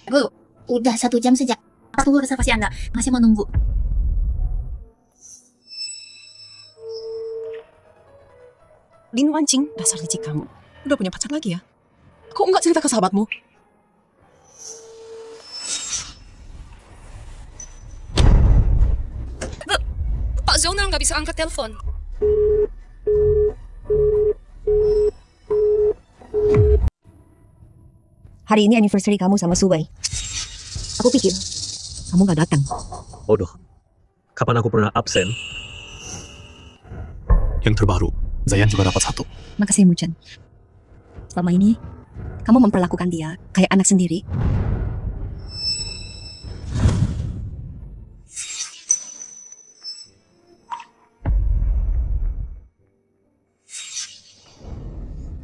Bu, udah 1 jam sejak tunggu reservasi Anda. Masih mau nunggu. Lin Wancing, dasar licik kamu. Udah punya pacar lagi ya? Kok enggak cerita ke sahabatmu? Pak Zonal nggak bisa angkat telepon. Hari ini anniversary kamu sama Suwei. Aku pikir kamu gak datang. Bodoh. Kapan aku pernah absen? Yang terbaru, Zayan juga dapat 1. Makasih Muchan. Selama ini kamu memperlakukan dia kayak anak sendiri.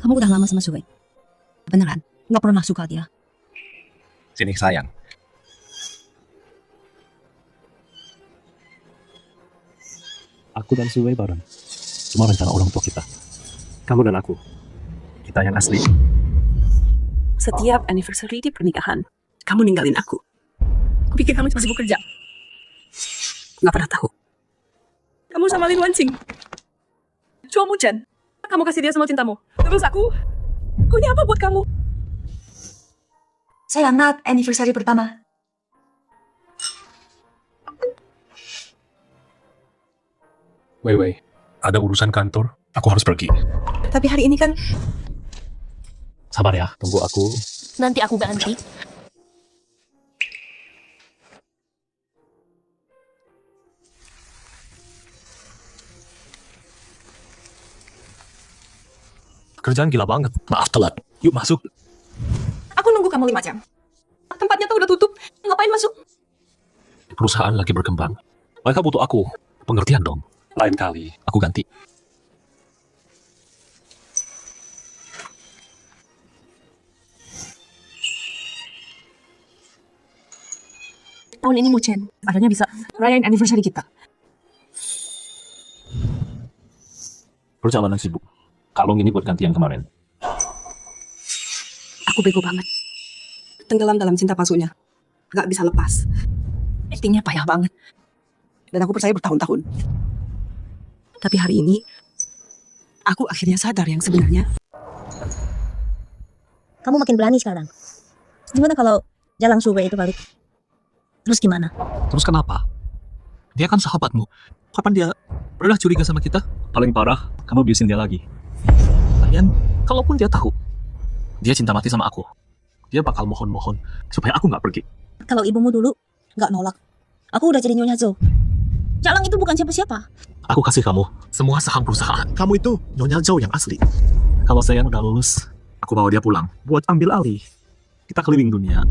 Kamu udah lama sama Suwei. Beneran? Gak pernah suka dia. Sini sayang. Aku dan Suwei bareng. Cuma rencana orang tua kita. Kamu dan aku. Kita yang asli. Setiap anniversary di pernikahan, kamu ninggalin aku. Aku pikir kamu cuma sibuk kerja. Nggak pernah tahu. Kamu sama Lin Wancing. Cuma Muchan. Kamu kasih dia semua cintamu. Terus aku ini apa buat kamu? Selamat anniversary pertama. Wei, ada urusan kantor. Aku harus pergi. Tapi hari ini kan Sabar ya, tunggu aku. Nanti aku ganti. Kerjaan gila banget. Maaf telat. Yuk masuk. aku nunggu kamu 5 jam. Tempatnya tuh udah tutup. Ngapain masuk? Perusahaan lagi berkembang. Mereka butuh aku. Pengertian dong. Lain kali, aku ganti. Tahun ini Muchan, akhirnya bisa rayain anniversary kita. Perjalanan sibuk. Kalung ini buat ganti yang kemarin. Aku bego banget. Tenggelam dalam cinta palsunya. Gak bisa lepas. Actingnya payah banget. Dan aku percaya bertahun-tahun. Tapi hari ini, aku akhirnya sadar yang sebenarnya. Kamu makin berani sekarang. Gimana kalau Jalang Suwei itu balik? Terus gimana? Terus kenapa? Dia kan sahabatmu. Kapan dia pernah curiga sama kita? Paling parah, kamu biusin dia lagi. Lagian, kalaupun dia tahu, dia cinta mati sama aku. Dia bakal mohon-mohon supaya aku nggak pergi. Kalau ibumu dulu nggak nolak, aku udah jadi Nyonya Zhou. Jalang itu bukan siapa-siapa. Aku kasih kamu semua saham perusahaan. Kamu itu Nyonya Zhou yang asli. Kalau saya udah lulus, aku bawa dia pulang buat ambil alih. Kita keliling dunia.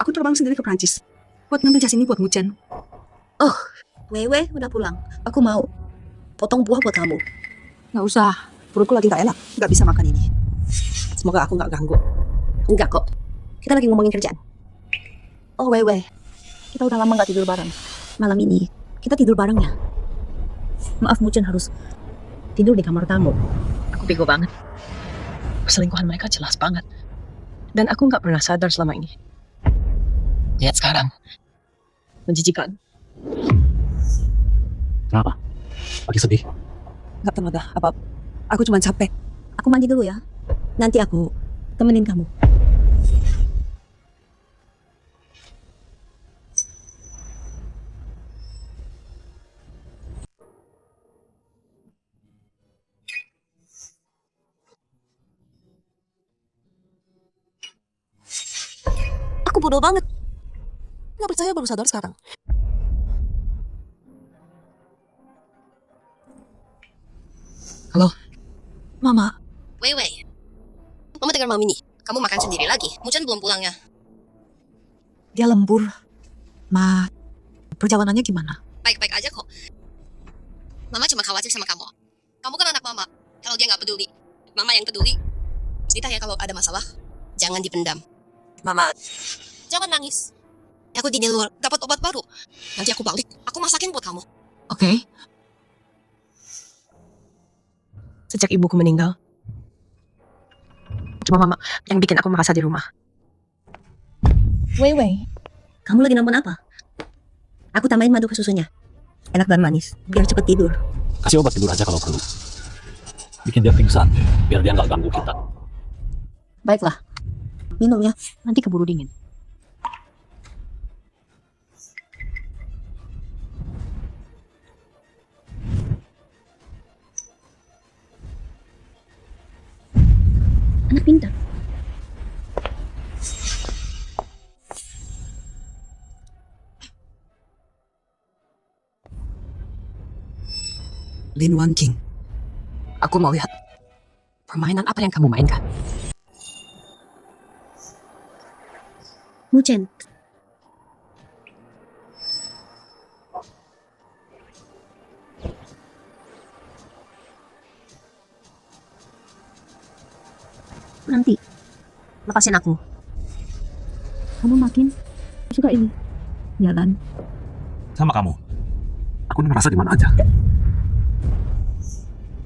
Aku terbang sendiri ke Prancis. Buat ngambil jas ini buat Muchan. Wewe udah pulang. Aku mau potong buah buat kamu. Gak usah. Perutku lagi gak enak. Gak bisa makan ini. Semoga aku gak ganggu. Enggak kok. Kita lagi ngomongin kerjaan. Oh Wewe, kita udah lama nggak tidur bareng. Malam ini kita tidur bareng ya. Maaf Muchan harus tidur di kamar tamu. Aku bego banget. Perselingkuhan mereka jelas banget. Dan aku gak pernah sadar selama ini. Lihat sekarang. Menjijikan. Kenapa? Lagi sedih? Gak pernah ada apa. Aku cuma capek. Aku mandi dulu ya. Nanti aku temenin kamu. Aku bodoh banget. Gak percaya baru sadar sekarang. Halo, Mama. Wei. Mama dengar Mami nih. Kamu makan sendiri lagi. Muchan belum pulangnya. Dia lembur. Ma, perjalanannya gimana? Baik-baik aja kok. Mama cuma khawatir sama kamu. Kamu kan anak Mama. Kalau dia nggak peduli, Mama yang peduli. Cerita ya kalau ada masalah, jangan dipendam. Mama, Jangan nangis. Aku di luar dapat obat baru. Nanti aku balik, aku masakin buat kamu. Oke. Sejak ibuku meninggal, cuma mama yang bikin aku merasa di rumah. Wei, kamu lagi nonton apa? Aku tambahin madu ke susunya. Enak dan manis, biar cepet tidur. Kasih obat tidur aja kalau perlu. Bikin dia pingsan, biar dia nggak ganggu kita. Baiklah, minum ya, nanti keburu dingin. Anak pintar. Lin Wan King, aku mau lihat permainan apa yang kamu mainkan. Muchen, nanti lepasin aku. Kamu makin suka ini jalan. Sama kamu. Aku ngerasa di mana aja.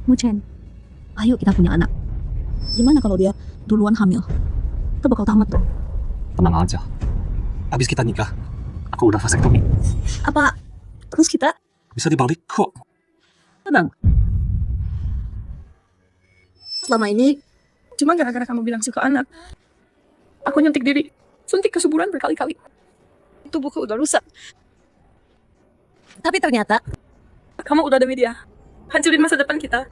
Muchen, ayo kita punya anak. Gimana kalau dia duluan hamil? Kita bakal tamat tuh. Tenang aja. Habis kita nikah, aku udah vasektomi. Apa? Terus kita Bisa dibalik kok. Tenang, selama ini cuma gara-gara kamu bilang suka anak, aku nyuntik diri, suntik kesuburan berkali-kali. Tubuhku udah rusak. tapi ternyata Kamu udah demi dia, hancurin masa depan kita.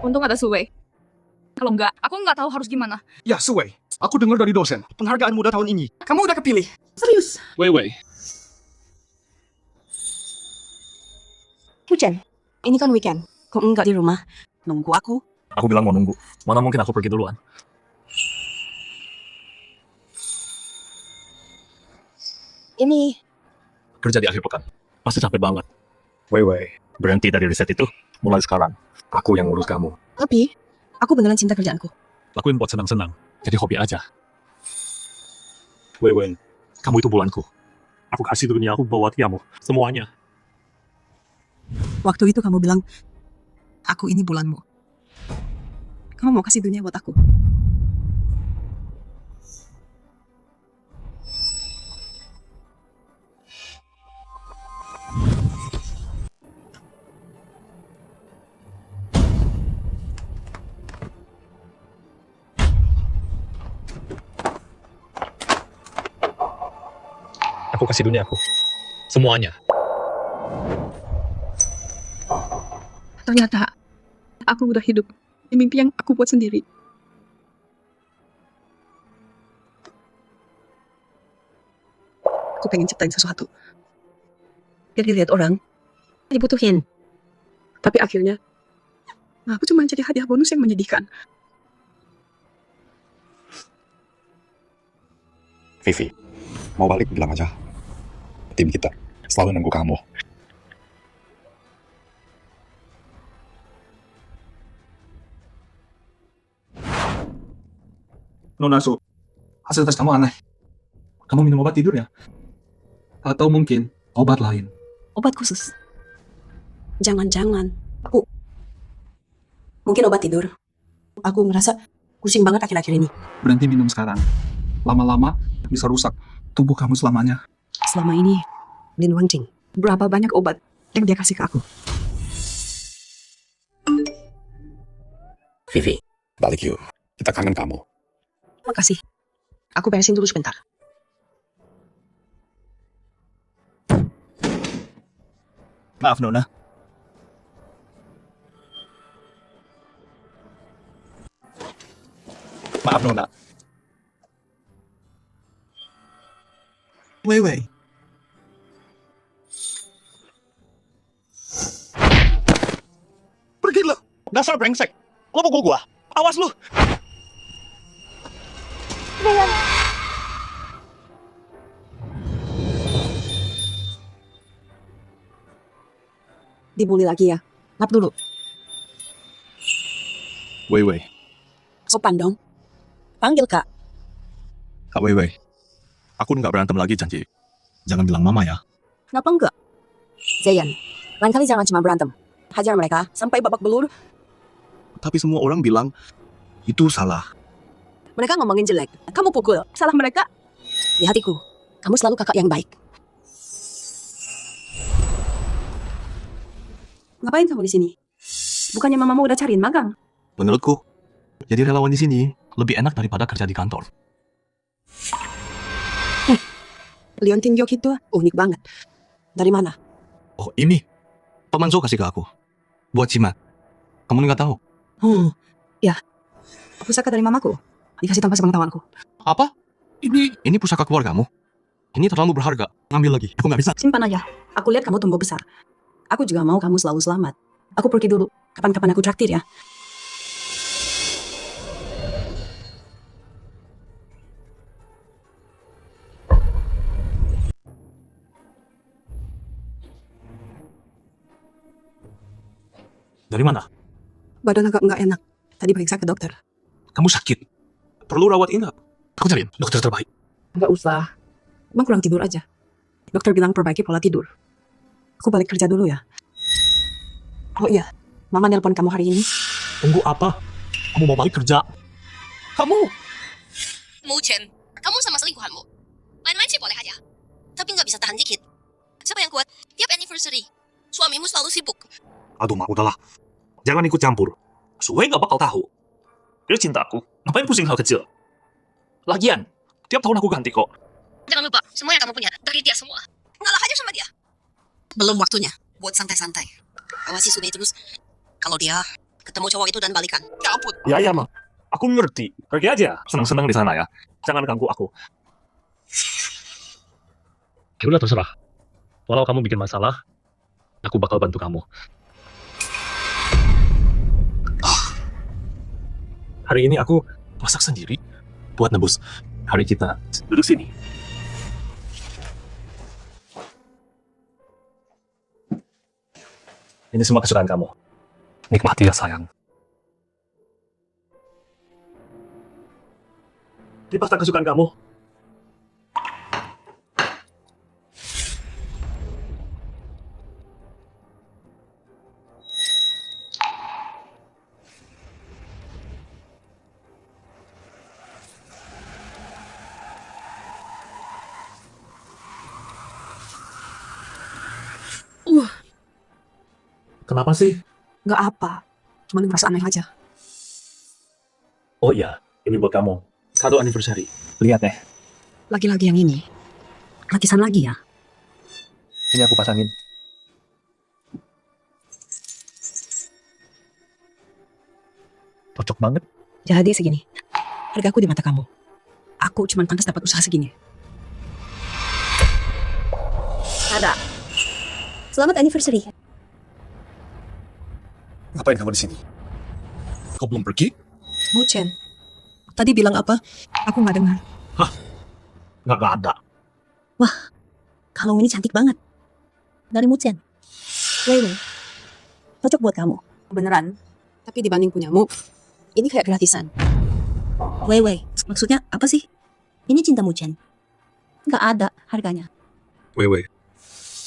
Untung ada Suwei. Kalau enggak, aku nggak tahu harus gimana. Ya, Suwei. Aku dengar dari dosen. Penghargaan muda tahun ini. Kamu udah kepilih. Serius? Wei. Muchen, Ini kan weekend. Kok enggak di rumah? Nunggu aku. Aku bilang mau nunggu. Mana mungkin aku pergi duluan. ini Kerja di akhir pekan. Pasti capek banget. Wei. Berhenti dari riset itu. Mulai sekarang. Aku yang ngurus kamu. Tapi, aku beneran cinta kerjaanku. Lakuin buat senang-senang. Jadi hobi aja. Wei. Kamu itu bulanku. Aku kasih dunia aku buat kamu. Semuanya. Waktu itu kamu bilang, aku ini bulanmu. Kamu mau kasih dunia buat aku. Aku kasih dunia aku. Semuanya. Ternyata, aku udah hidup di mimpi yang aku buat sendiri. Aku pengen ciptain sesuatu. Biar dilihat orang, dibutuhin. Tapi akhirnya, aku cuma jadi hadiah bonus yang menyedihkan. Vivi, mau balik bilang aja. Tim kita selalu nunggu kamu. Nona Su, hasil tes kamu aneh. Kamu minum obat tidur ya? Atau mungkin obat lain? Obat khusus. Jangan-jangan. Mungkin obat tidur. Aku ngerasa pusing banget akhir-akhir ini. Berhenti minum sekarang. Lama-lama bisa rusak tubuh kamu selamanya. Selama ini, Lin Wangjing, berapa banyak obat yang dia kasih ke aku? Vivi, balik yuk. Kita kangen kamu. Makasih. Aku beresin dulu sebentar. Maaf Nona. Maaf Nona. Wei. Pergi lo. Dasar brengsek. Lo pukul gua. Awas lu. dibully lagi ya. Lap dulu. Wei Wei, Sopan dong. Panggil Kak. Kak Wei Wei. Aku nggak berantem lagi janji. Jangan bilang mama ya. Kenapa enggak? Zayan, lain kali jangan cuma berantem. Hajar mereka sampai babak belur. Tapi semua orang bilang itu salah. Mereka ngomongin jelek. Kamu pukul. Salah mereka. Di hatiku, kamu selalu kakak yang baik. Ngapain kamu di sini? Bukannya mamamu udah cariin magang? Menurutku, jadi relawan di sini lebih enak daripada kerja di kantor. Liontin Yok itu unik banget. Dari mana? Oh ini, Paman Zo kasih ke aku. Buat jimat. Kamu nggak tahu? Ya. Pusaka dari mamaku. Dikasih tanpa sepengetahuanku. Apa? Ini pusaka keluargamu? Ini terlalu berharga. Ngambil lagi. Aku nggak bisa. Simpan aja. Aku lihat kamu tumbuh besar. Aku juga mau kamu selalu selamat. Aku pergi dulu. Kapan-kapan aku traktir ya. Dari mana? Badan agak nggak enak. Tadi periksa ke dokter. Kamu sakit. Perlu rawat inap. Aku cariin dokter terbaik. Nggak usah. Emang kurang tidur aja. Dokter bilang perbaiki pola tidur. Aku balik kerja dulu ya. Oh iya, Mama nelpon kamu hari ini. Tunggu apa? Kamu mau balik kerja? Kamu? Mu Chen, kamu sama selingkuhanmu. Main-main sih boleh aja. Tapi nggak bisa tahan dikit. Siapa yang kuat? Tiap anniversary. Suamimu selalu sibuk. Aduh, Ma, udahlah. Jangan ikut campur. Suwe nggak bakal tahu. Dia cinta aku. Ngapain pusing hal kecil? Lagian, tiap tahun aku ganti kok. Jangan lupa, semua yang kamu punya dari dia semua. Ngalah aja sama dia. Belum waktunya buat santai-santai. Awasi Sube terus. Kalau dia ketemu cowok itu dan balikan. Ya ampun. Ya, Ma. Aku ngerti. Pergi aja. Senang-senang di sana ya. Jangan ganggu aku. Ya udah, terserah. Walau kamu bikin masalah, aku bakal bantu kamu. Hari ini aku masak sendiri buat nebus hari kita. Duduk sini. Ini semua kesukaan kamu. Nikmati ya, sayang. Ini pasta kesukaan kamu. Kenapa sih? Nggak apa. Cuma ngerasa aneh aja. Oh iya, ini buat kamu. Kado anniversary. Lihat deh. Lagi-lagi yang ini. Gratisan lagi ya. Ini aku pasangin. Cocok banget. Jadi segini. Hargaku di mata kamu. Aku cuma pantas dapat usaha segini. Ada. Selamat anniversary. Ngapain kamu di sini? Kau belum pergi? Mu Chen. Tadi bilang apa? Aku nggak dengar. Nggak ada. Kalung ini cantik banget. Dari Mucen. Wei Wei. Cocok buat kamu. Beneran. Tapi dibanding punyamu, ini kayak gratisan. Wei Wei. Maksudnya apa sih? Ini cinta Mucen. Nggak ada harganya. Wei Wei.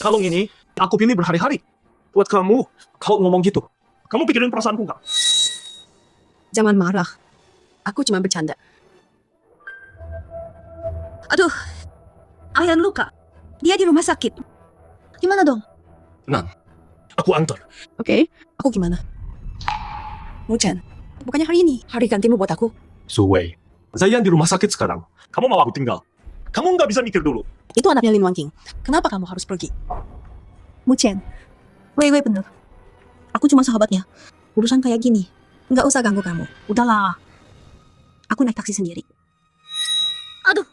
Kalung ini aku pilih berhari-hari. Buat kamu. Kalau ngomong gitu, kamu pikirin perasaanku nggak? Jangan marah. Aku cuma bercanda. Aduh. Ayan luka. Dia di rumah sakit. Gimana dong? Aku antar. Oke. Aku gimana? Mu Chen. Bukannya hari ini hari gantimu buat aku. Suwei. Zayan di rumah sakit sekarang. Kamu mau aku tinggal? Kamu nggak bisa mikir dulu. Itu anaknya Lin Wangking. Kenapa kamu harus pergi? Mucen. Wei Wei bener. Aku cuma sahabatnya. Urusan kayak gini. Nggak usah ganggu kamu. Udahlah. Aku naik taksi sendiri. Aduh.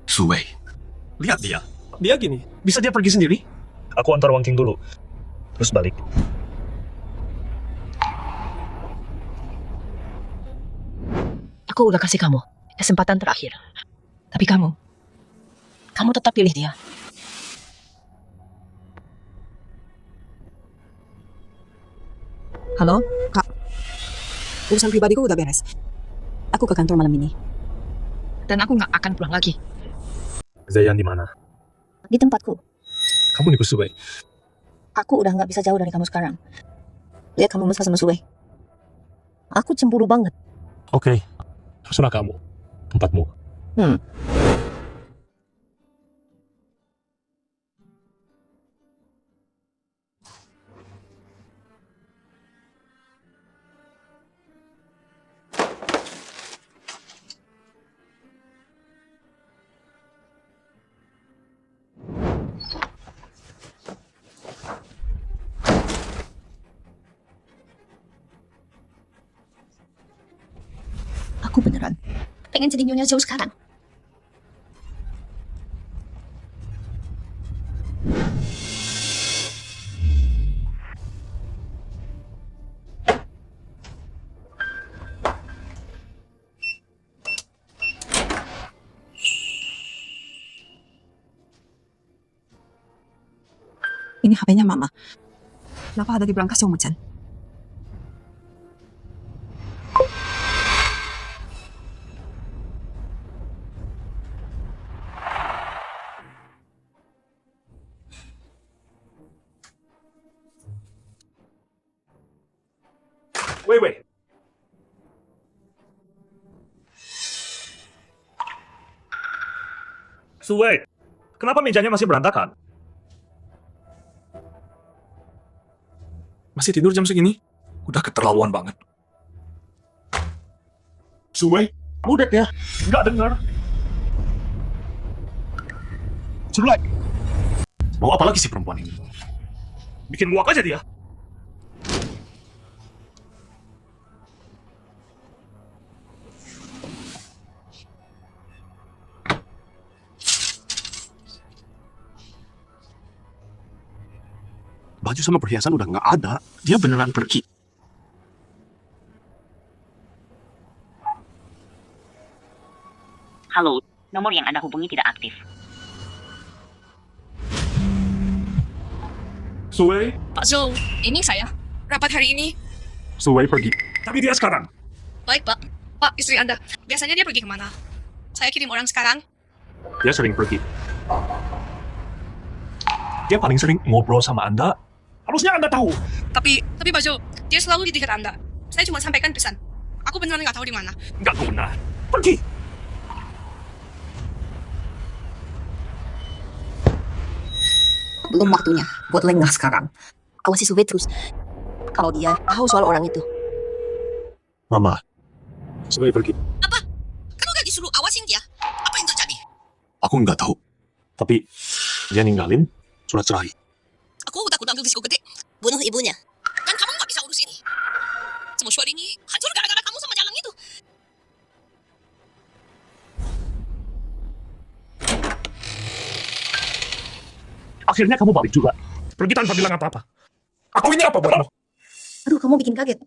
Suwei. Lihat dia. Dia gini. Bisa dia pergi sendiri? Aku antar Wangking dulu. Terus balik. Aku udah kasih kamu kesempatan terakhir. Tapi kamu tetap pilih dia. Halo, Kak. Urusan pribadiku udah beres. Aku ke kantor malam ini. Dan aku nggak akan pulang lagi. Zayan di mana? Di tempatku. Kamu di Kusubay. Aku udah nggak bisa jauh dari kamu sekarang. Lihat kamu mesra sama Suwe. Aku cemburu banget. Oke, terserah kamu. Tempatmu. Aku beneran pengen jadi nyonya jauh sekarang. Ini HP-nya Mama. Kenapa ada di berangkas Mucan? Wei. Suwei, kenapa mejanya masih berantakan? Masih tidur jam segini? Udah keterlaluan banget. Suwei, udah ya? Nggak dengar. Sulai, mau apa lagi sih perempuan ini? Bikin muak aja dia. Baju sama perhiasan udah nggak ada. Dia beneran pergi. Halo, nomor yang Anda hubungi tidak aktif. Suwei, Pak Zul, ini saya. Rapat hari ini. Suwei pergi. Tapi dia sekarang. Baik, Pak. Pak, istri Anda. Biasanya dia pergi kemana? Saya kirim orang sekarang. Dia sering pergi. Dia paling sering ngobrol sama Anda. Harusnya Anda tahu. Tapi Pak Zul, dia selalu di dekat Anda. Saya cuma sampaikan pesan. Aku beneran nggak tahu di mana. Nggak guna. Pergi. Belum waktunya buat lengah sekarang. Awasi Suwe terus. Kalau dia tahu soal orang itu. Mama, Suwei pergi. Apa? Kan udah disuruh awasin dia. Apa yang terjadi? Aku nggak tahu. Tapi dia ninggalin surat cerai. Aku takut ambil risiko gede. Bunuh ibunya. Dan kamu nggak bisa urus ini. Semua suara ini hancur gara-gara kamu sama jalan itu. Akhirnya kamu balik juga. Pergi tanpa bilang apa-apa. Aku ini apa buatmu? Aduh, kamu bikin kaget.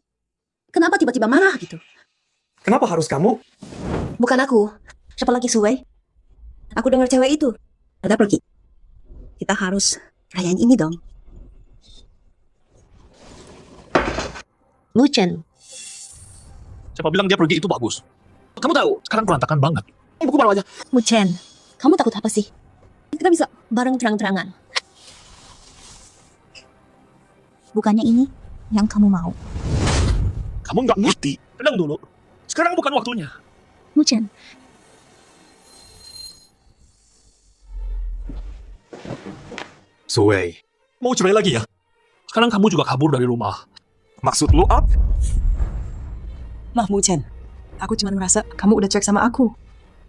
Kenapa tiba-tiba marah gitu? Kenapa harus kamu? Bukan aku. Siapa lagi Suwe? Aku dengar cewek itu. Ada pergi. Kita harus rayain ini dong. Muchen. Siapa bilang dia pergi itu bagus? Kamu tahu, sekarang berantakan banget. Buku baru aja. Muchen, kamu takut apa sih? Kita bisa bareng terang-terangan. Bukannya ini yang kamu mau. Kamu nggak ngerti. Tenang dulu. Sekarang bukan waktunya. Muchen. Suwei, mau cerai lagi ya? Sekarang kamu juga kabur dari rumah. Maksud lu apa? Maaf Mucan. Aku cuma ngerasa kamu udah cuek sama aku.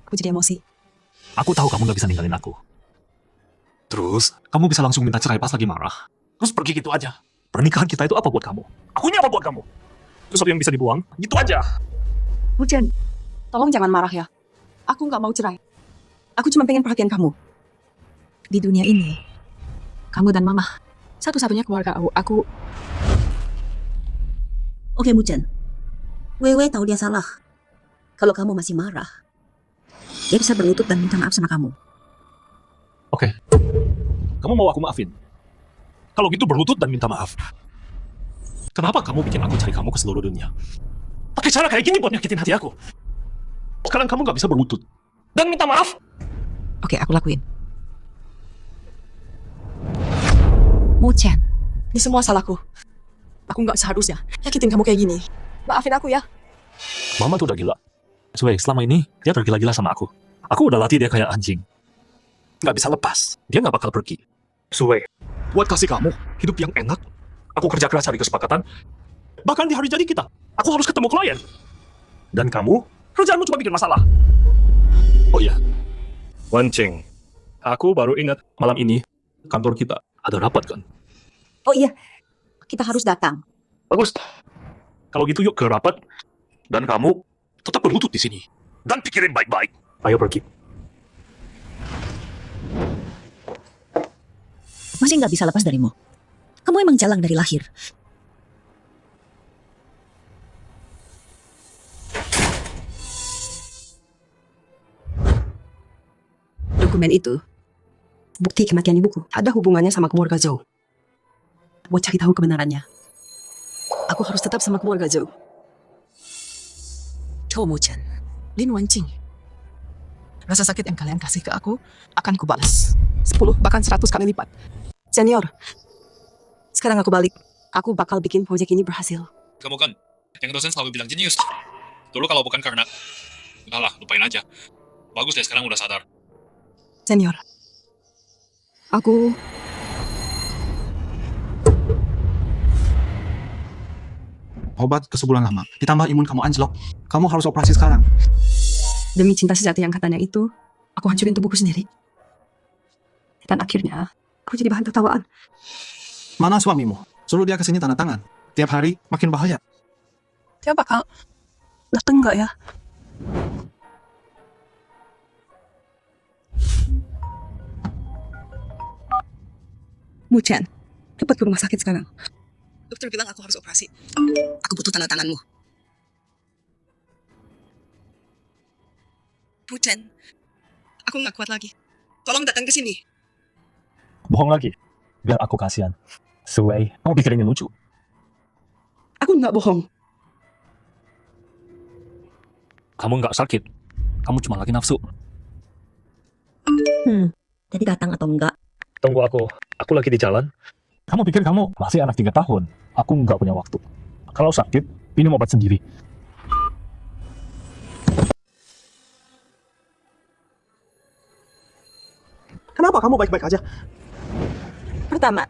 Aku jadi emosi. Aku tahu kamu gak bisa ninggalin aku. Terus, kamu bisa langsung minta cerai pas lagi marah. Terus pergi gitu aja. Pernikahan kita itu apa buat kamu? Aku ini apa buat kamu? Itu satu yang bisa dibuang. Gitu aja. Mucan, tolong jangan marah ya. Aku nggak mau cerai. Aku cuma pengen perhatian kamu. Di dunia ini, kamu dan Mama satu-satunya keluarga aku. Oke, Muchen. Wewe tahu dia salah. Kalau kamu masih marah, dia bisa berlutut dan minta maaf sama kamu. Oke. Kamu mau aku maafin? Kalau gitu berlutut dan minta maaf. Kenapa kamu bikin aku cari kamu ke seluruh dunia? Pakai cara kayak gini buat nyakitin hati aku. Sekarang kamu gak bisa berlutut dan minta maaf. Oke, aku lakuin. Mo-chan, ini semua salahku. Aku nggak seharusnya nyakitin kamu kayak gini. Maafin aku ya. Mama tuh udah gila. Suwe, selama ini dia tergila-gila sama aku. Aku udah latih dia kayak anjing. Gak bisa lepas. Dia gak bakal pergi. Suwe, buat kasih kamu hidup yang enak, aku kerja keras cari kesepakatan. Bahkan di hari jadi kita, aku harus ketemu klien. Dan kamu, kerjaanmu cuma bikin masalah. Oh iya, Wancing, aku baru ingat malam ini kantor kita ada rapat kan? Oh iya, kita harus datang. Bagus. Kalau gitu yuk ke rapat. Dan kamu tetap berlutut di sini. Dan pikirin baik-baik. Ayo pergi. Masih nggak bisa lepas darimu. Kamu emang jalang dari lahir. Dokumen itu, bukti kematian ibuku, ada hubungannya sama keluarga Zhou. Buat cari tahu kebenarannya, aku harus tetap sama keluarga Zhou. Chou Mo-chan, Lin Wancing. Rasa sakit yang kalian kasih ke aku akan kubalas 10 bahkan 100 kali lipat. Senior, sekarang aku balik. Aku bakal bikin proyek ini berhasil. Kamu kan yang dosen selalu bilang jenius. Dulu kalau bukan karena... Udahlah, lupain aja. Bagus deh sekarang udah sadar. Senior, aku... Obat kesuburan lama, ditambah imun kamu anjlok. Kamu harus operasi sekarang. Demi cinta sejati yang katanya itu, aku hancurin tubuhku sendiri. Dan akhirnya, aku jadi bahan tertawaan. Mana suamimu? Suruh dia kesini tanda tangan. Tiap hari makin bahaya. Dia bakal dateng nggak ya? Mo-chan, cepat ke rumah sakit sekarang. Dokter bilang aku harus operasi. Aku butuh tanda tanganmu. Mo-chan, aku nggak kuat lagi. Tolong datang ke sini. Bohong lagi. Biar aku kasihan. Suwe, kamu pikir ini lucu? Aku nggak bohong. Kamu nggak sakit. Kamu cuma lagi nafsu. Jadi datang atau enggak? Tunggu aku. Aku lagi di jalan. Kamu pikir kamu masih anak 3 tahun? Aku nggak punya waktu. Kalau sakit, minum obat sendiri. Kenapa kamu baik-baik aja? Pertama,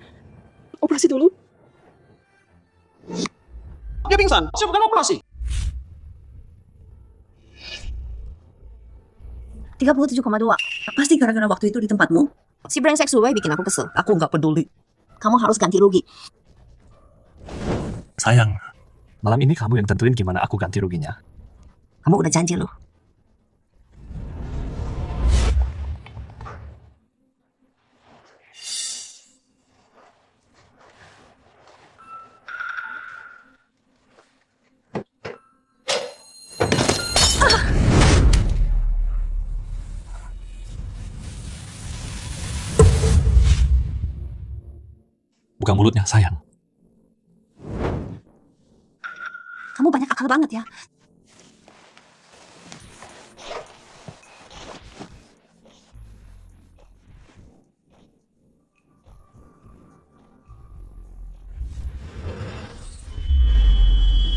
operasi dulu. Dia pingsan. Saya bukan operasi. 37,2. Pasti gara-gara waktu itu di tempatmu. Si brengsek Suwe bikin aku kesel. Aku nggak peduli. Kamu harus ganti rugi. Sayang, malam ini kamu yang tentuin gimana aku ganti ruginya. Kamu udah janji loh. Bukan mulutnya, sayang. Kamu banyak akal banget ya.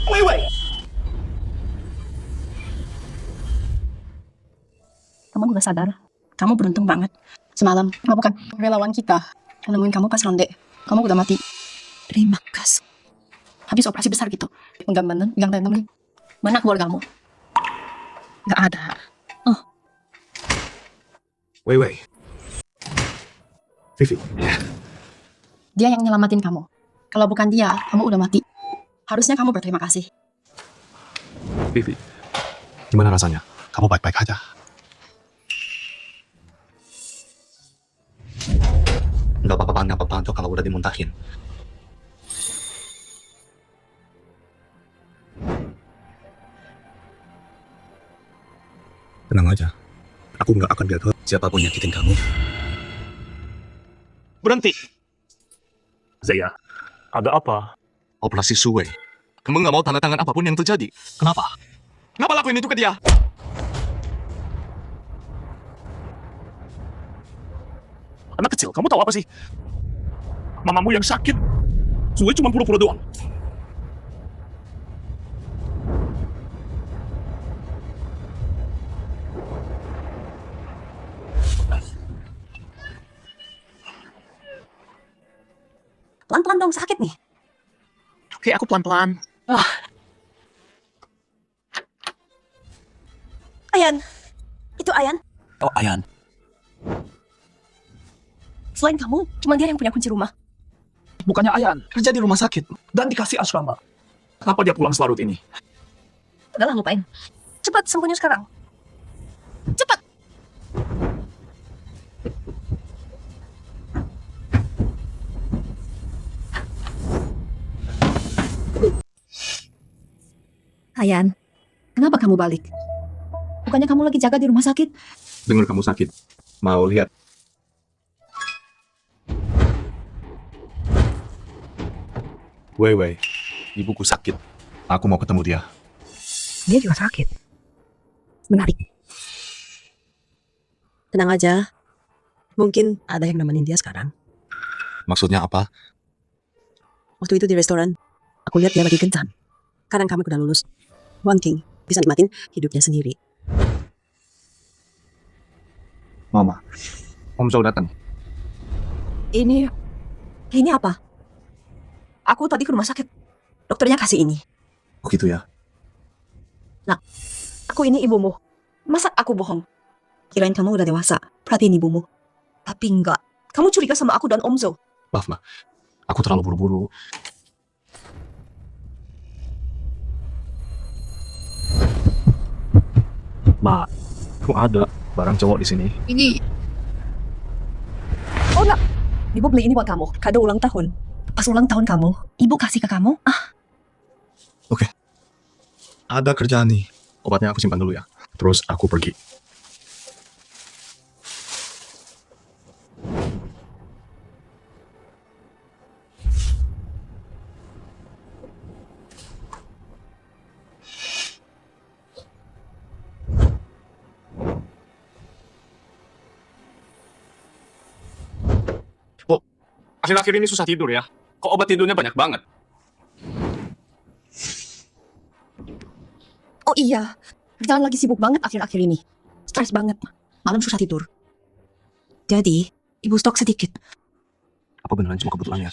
Wei. Kamu udah sadar? Kamu beruntung banget. Semalam, bukan relawan kita yang nemuin kamu pas ronde. Kamu udah mati. Terima kasih. Habis operasi besar gitu. Pegang badan, pegang tangan. Mana keluargamu? Gak ada. Wei. Vivi. Dia yang nyelamatin kamu. Kalau bukan dia, kamu udah mati. Harusnya kamu berterima kasih. Vivi. Gimana rasanya? Kamu baik-baik aja. Nggak apa-apa tuh kalau udah dimuntahin. Tenang aja. Aku nggak akan biarkan siapapun nyakitin kamu. Berhenti. Zaya, ada apa? Operasi Suwei. Kamu nggak mau tanda tangan apapun yang terjadi. Kenapa? Kenapa lakuin itu ke dia? Anak kecil, kamu tahu apa sih? Mamamu yang sakit. Suwe cuma pura-pura doang. Pelan-pelan dong, sakit nih. Oke, aku pelan-pelan. Ayan. Itu Ayan. Oh, Ayan. Selain kamu, cuma dia yang punya kunci rumah. Bukannya Ayan kerja di rumah sakit dan dikasih asrama. Kenapa dia pulang selarut ini? Udahlah, lupain. Cepat, sembuhnya sekarang. Cepat! Ayan, kenapa kamu balik? Bukannya kamu lagi jaga di rumah sakit? Dengar kamu sakit. Mau lihat? Wei, ibuku sakit. Aku mau ketemu dia. Dia juga sakit. Menarik. Tenang aja. Mungkin ada yang nemenin dia sekarang. Maksudnya apa? Waktu itu di restoran, aku lihat dia lagi kencan. Sekarang kamu udah lulus. Wan King bisa nikmatin hidupnya sendiri. Mama, Om Zhou datang. Ini apa? Aku tadi ke rumah sakit. Dokternya kasih ini. Oh gitu ya? Aku ini ibumu. Masa aku bohong? Kirain kamu udah dewasa. Perhatiin ibumu. Tapi enggak. Kamu curiga sama aku dan Om Zhou. Maaf, Ma. Aku terlalu buru-buru. Ma, kok ada barang cowok di sini? Ini Oh enggak. Ibu beli ini buat kamu. Kado ulang tahun. Pas ulang tahun kamu, ibu kasih ke kamu. Ada kerjaan nih. Obatnya aku simpan dulu ya. Terus aku pergi. Akhir-akhir ini susah tidur ya. Kok obat tidurnya banyak banget? Oh iya. Kerjaan lagi sibuk banget akhir-akhir ini. Stres banget. Malam susah tidur. Jadi, ibu stok sedikit. Apa beneran cuma kebetulan ya?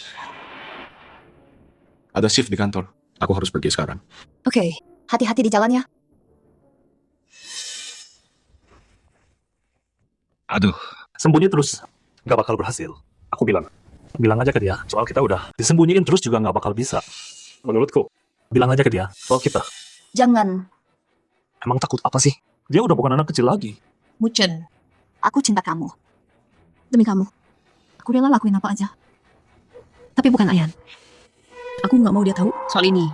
Ada shift di kantor. Aku harus pergi sekarang. Oke. Hati-hati di jalan ya. Aduh, sembunyi terus. Gak bakal berhasil. Aku bilang aja ke dia. Soal kita udah disembunyiin terus juga gak bakal bisa. Menurutku, bilang aja ke dia. Soal kita. Jangan. Emang takut apa sih? Dia udah bukan anak kecil lagi. Mucen. Aku cinta kamu. Demi kamu. Aku rela lakuin apa aja. Tapi bukan Ayan. Aku nggak mau dia tahu soal ini.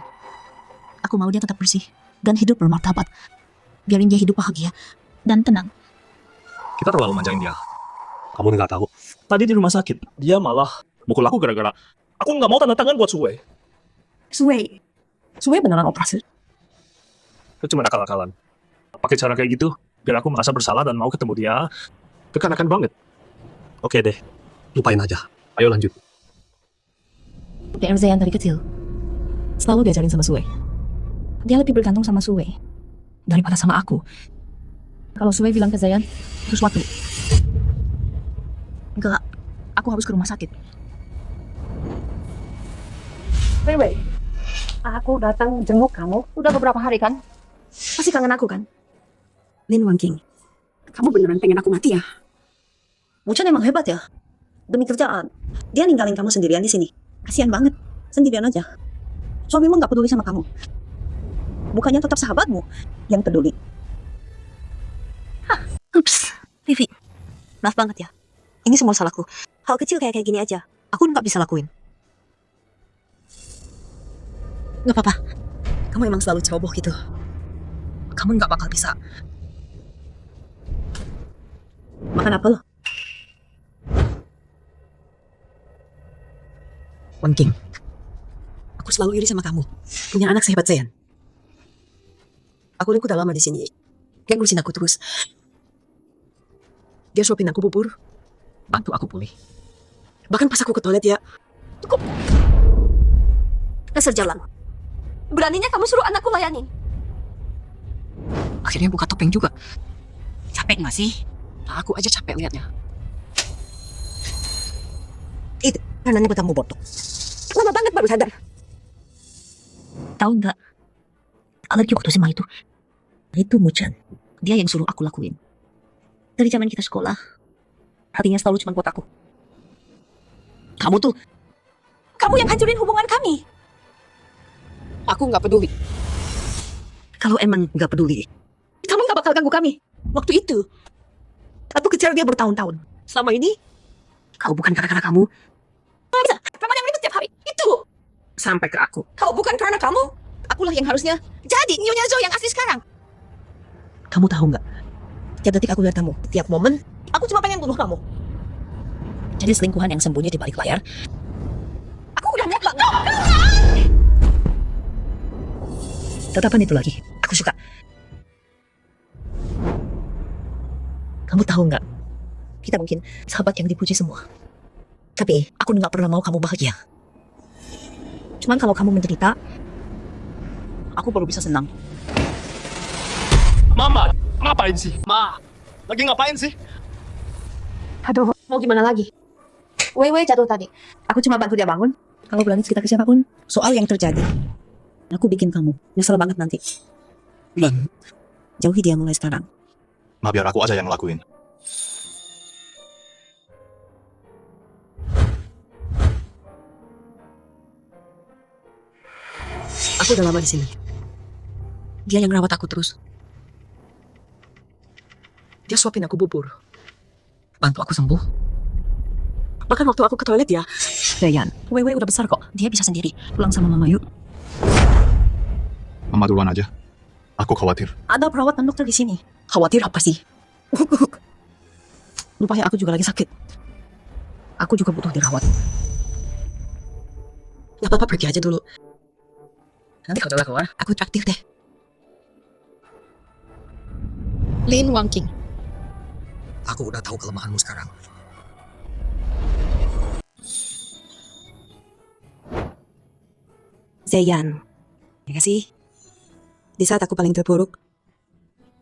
Aku mau dia tetap bersih dan hidup bermartabat. Biarin dia hidup bahagia dan tenang. Kita terlalu manjain dia. Kamu nggak tahu. Tadi di rumah sakit, dia malah mukul aku gara-gara aku nggak mau tanda tangan buat Suwe. Suwe beneran operasi. Itu cuma akal-akalan. Pakai cara kayak gitu, biar aku merasa bersalah dan mau ketemu dia. Kekanakan banget. Oke deh, lupain aja. Ayo lanjut. PRZ yang dari kecil selalu diajarin sama Suwe. Dia lebih bergantung sama Suwe daripada sama aku. Kalau Suwe bilang ke Zayan sesuatu, enggak, aku harus ke rumah sakit. Wei, aku datang jenguk kamu udah beberapa hari kan? Masih kangen aku kan? Lin Wangking, kamu beneran pengen aku mati ya? Muchan emang hebat ya. Demi kerjaan, dia ninggalin kamu sendirian di sini. Kasian banget, sendirian aja. Suamimu nggak peduli sama kamu. Bukannya tetap sahabatmu yang peduli. Ups, Vivi. Maaf banget ya. Ini semua salahku. Hal kecil kayak gini aja, aku nggak bisa lakuin. Nggak apa-apa. Kamu emang selalu ceroboh gitu. Kamu nggak bakal bisa. Makan apa lo? Wan King, aku Aku selalu iri sama kamu. Punya anak sehebat Zayan. Aku udah lama di sini. Dia ngurusin aku terus. Dia suapin aku bubur. Bantu aku pulih. Bahkan pas aku ke toilet ya. Dasar jalan. Beraninya kamu suruh anakku layanin. Akhirnya buka topeng juga. Capek nggak sih? Nah, aku aja capek liatnya. Itu karenanya kamu bodoh. Lama banget baru sadar. Tahu nggak? Alergi waktu SMA itu Mucan. Dia yang suruh aku lakuin. Dari zaman kita sekolah, hatinya selalu cuma buat aku. Kamu yang hancurin hubungan kami. Aku nggak peduli. Kalau emang nggak peduli, kamu nggak bakal ganggu kami. Waktu itu, aku kejar dia bertahun-tahun. Selama ini, kau bukan gara-gara kamu. Nggak bisa, memang yang ribet tiap hari. Itu. Sampai ke aku. Kau bukan karena kamu, akulah yang harusnya jadi Nyonya Zo yang asli sekarang. Kamu tahu nggak? Tiap detik aku lihat kamu, tiap momen, aku cuma pengen bunuh kamu. Jadi selingkuhan yang sembunyi di balik layar. Aku udah muak banget. Tatapan itu lagi, aku suka. Kamu tahu nggak? Kita mungkin sahabat yang dipuji semua. Tapi aku nggak pernah mau kamu bahagia. Cuman kalau kamu menderita, aku baru bisa senang. Mama, ngapain sih? Ma, lagi ngapain sih? Aduh, mau gimana lagi? Wei jatuh tadi. Aku cuma bantu dia bangun. Kalau berani cerita ke siapapun soal yang terjadi, aku bikin kamu nyesel banget nanti. Bulan, Jauhi dia mulai sekarang. ma biar aku aja yang ngelakuin. Aku udah lama di sini. Dia yang rawat aku terus. Dia suapin aku bubur. Bantu aku sembuh. Bahkan waktu aku ke toilet ya. Zayan, Wei udah besar kok. Dia bisa sendiri. Pulang sama mama yuk. Mama duluan aja. Aku khawatir. Ada perawat dan dokter di sini. Khawatir apa sih? Rupanya aku juga lagi sakit. Aku juga butuh dirawat. Gak apa-apa, pergi aja dulu. Nanti kalau udah keluar, aku traktir deh. Lin Wangking. Aku udah tahu kelemahanmu sekarang. Zayan, Ya kasih. Di saat aku paling terpuruk,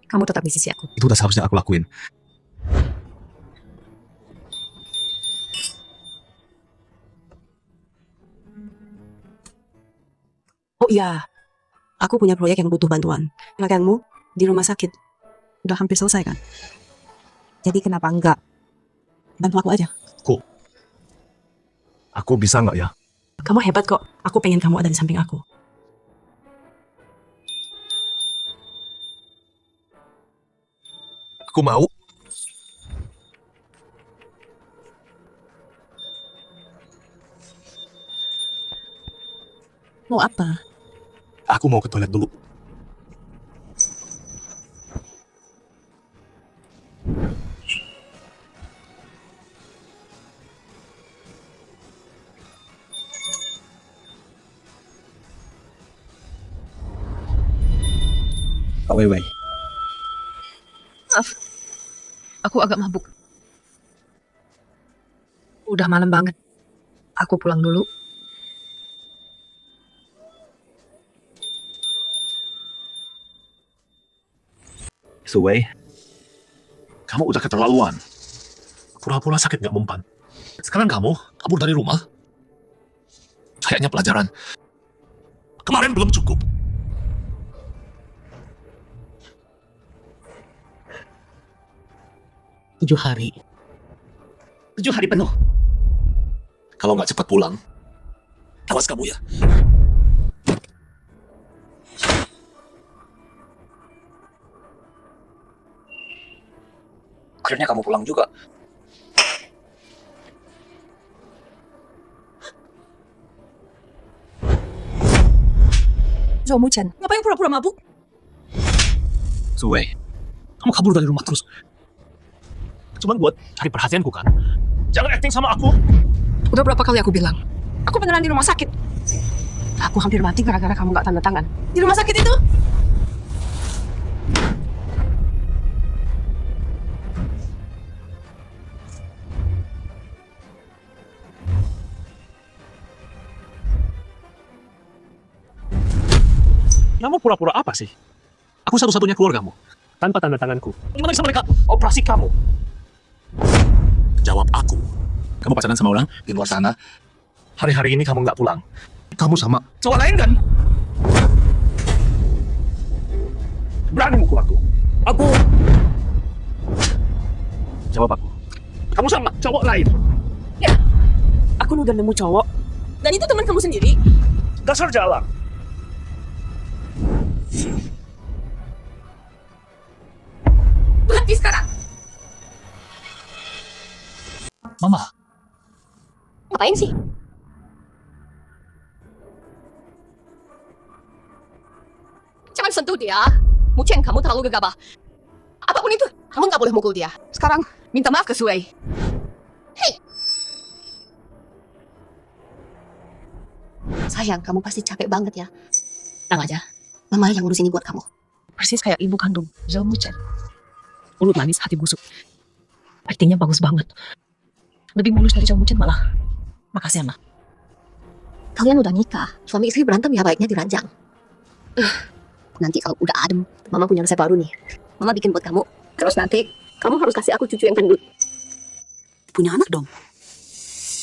kamu tetap di sisi aku. Itu udah seharusnya aku lakuin. Oh iya, aku punya proyek yang butuh bantuan. Kakakmu di rumah sakit. Udah hampir selesai kan? Jadi kenapa enggak? Bantu aku aja. Aku bisa nggak ya? Kamu hebat kok. Aku pengen kamu ada di samping aku. Aku mau. Mau apa? Aku mau ke toilet dulu. Kak Wei. Maaf, aku agak mabuk. Udah malam banget. Aku pulang dulu. Suwei, kamu udah keterlaluan. Pura-pura sakit nggak mempan. Sekarang kamu kabur dari rumah. Kayaknya pelajaran. Kemarin belum cukup. Tujuh hari penuh. Kalau nggak cepat pulang, awas kamu ya. Akhirnya kamu pulang juga. Zomu-chan, ngapain pura-pura mabuk? Suwei, kamu kabur dari rumah terus. Cuman buat cari perhatianku kan? Jangan acting sama aku. Udah berapa kali aku bilang? Aku beneran di rumah sakit. Aku hampir mati gara-gara kamu gak tanda tangan. Di rumah sakit itu. Kamu pura-pura apa sih? Aku satu-satunya keluargamu. Tanpa tanda tanganku. Gimana bisa mereka operasi kamu? Jawab aku. Kamu pacaran sama orang di luar sana. Hari-hari ini kamu nggak pulang. Kamu sama cowok lain kan? Berani mukul aku. Aku. Jawab aku. Kamu sama cowok lain. Ya, aku udah nemu cowok. Dan itu teman kamu sendiri. Dasar jalan. Berhenti sekarang. Mama, Ngapain sih? Jangan sentuh dia. Mucen, kamu terlalu gegabah. Apapun itu, kamu nggak boleh mukul dia. Sekarang, minta maaf ke Sui. Hei! Sayang, kamu pasti capek banget ya. Tenang aja. Mama yang ngurus ini buat kamu. Persis kayak ibu kandung, Zhao Muchen. Mulut manis, hati busuk. Aktingnya bagus banget. Lebih mulus dari Zhao Muchen malah. Makasih, Mama. Kalian udah nikah. Suami istri berantem ya baiknya diranjang. Nanti kalau udah adem, Mama punya resep baru nih. Mama bikin buat kamu. Terus nanti, kamu harus kasih aku cucu yang gendut. Punya anak dong.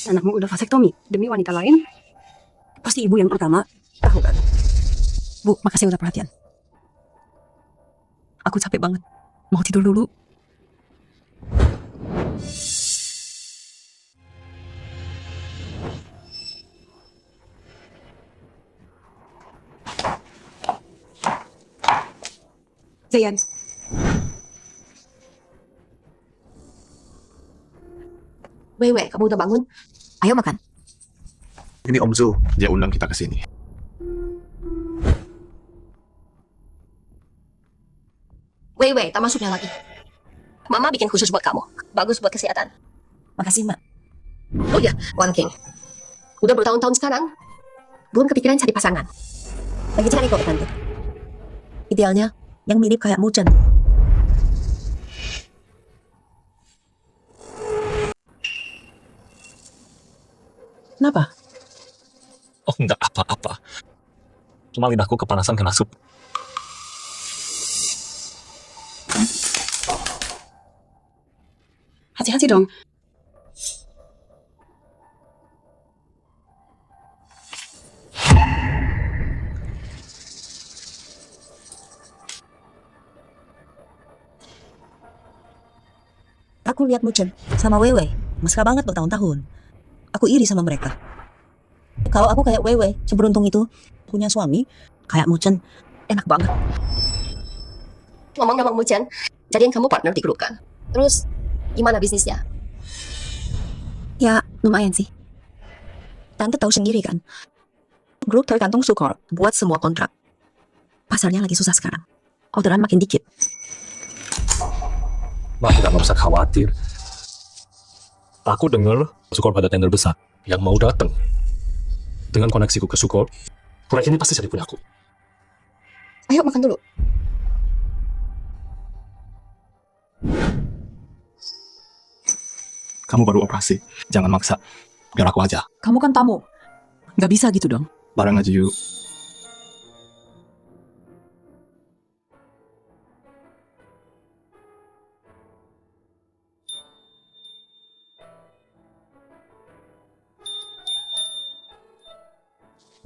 Anakmu udah vasektomi demi wanita lain. Pasti ibu yang pertama. Tahu kan? Bu, makasih udah perhatian. Aku capek banget. Mau tidur dulu. Zayan. Wewe, kamu udah bangun? Ayo makan. Ini Om Zul, dia undang kita ke sini. Wewe, tak masuknya lagi. Mama bikin khusus buat kamu. Bagus buat kesehatan. Makasih, Mak. Oh ya, One King. Udah bertahun-tahun sekarang, belum kepikiran cari pasangan. Lagi cari kok, Tante. Idealnya yang mirip kayak Muchen. Kenapa? oh nggak apa-apa. Cuma lidahku kepanasan kena sup. Hati-hati dong. Aku lihat Muchen sama Wewe, mesra banget bertahun-tahun. Aku iri sama mereka. Kalau aku kayak Wewe, seberuntung itu, punya suami, kayak Muchen, enak banget. Ngomong-ngomong Muchen, jadiin kamu partner di grup kan? Terus, gimana bisnisnya? Ya, lumayan sih. Tante tahu sendiri kan, grup tergantung Sukor buat semua kontrak. Pasarnya lagi susah sekarang. Orderan makin dikit. Nah, kita nggak usah khawatir. Aku dengar Sukor pada tender besar yang mau datang. Dengan koneksiku ke Sukor, proyek ini pasti jadi punya aku. Ayo makan dulu. Kamu baru operasi, jangan maksa. Biar aku aja. Kamu kan tamu. Nggak bisa gitu dong. Bareng aja yuk.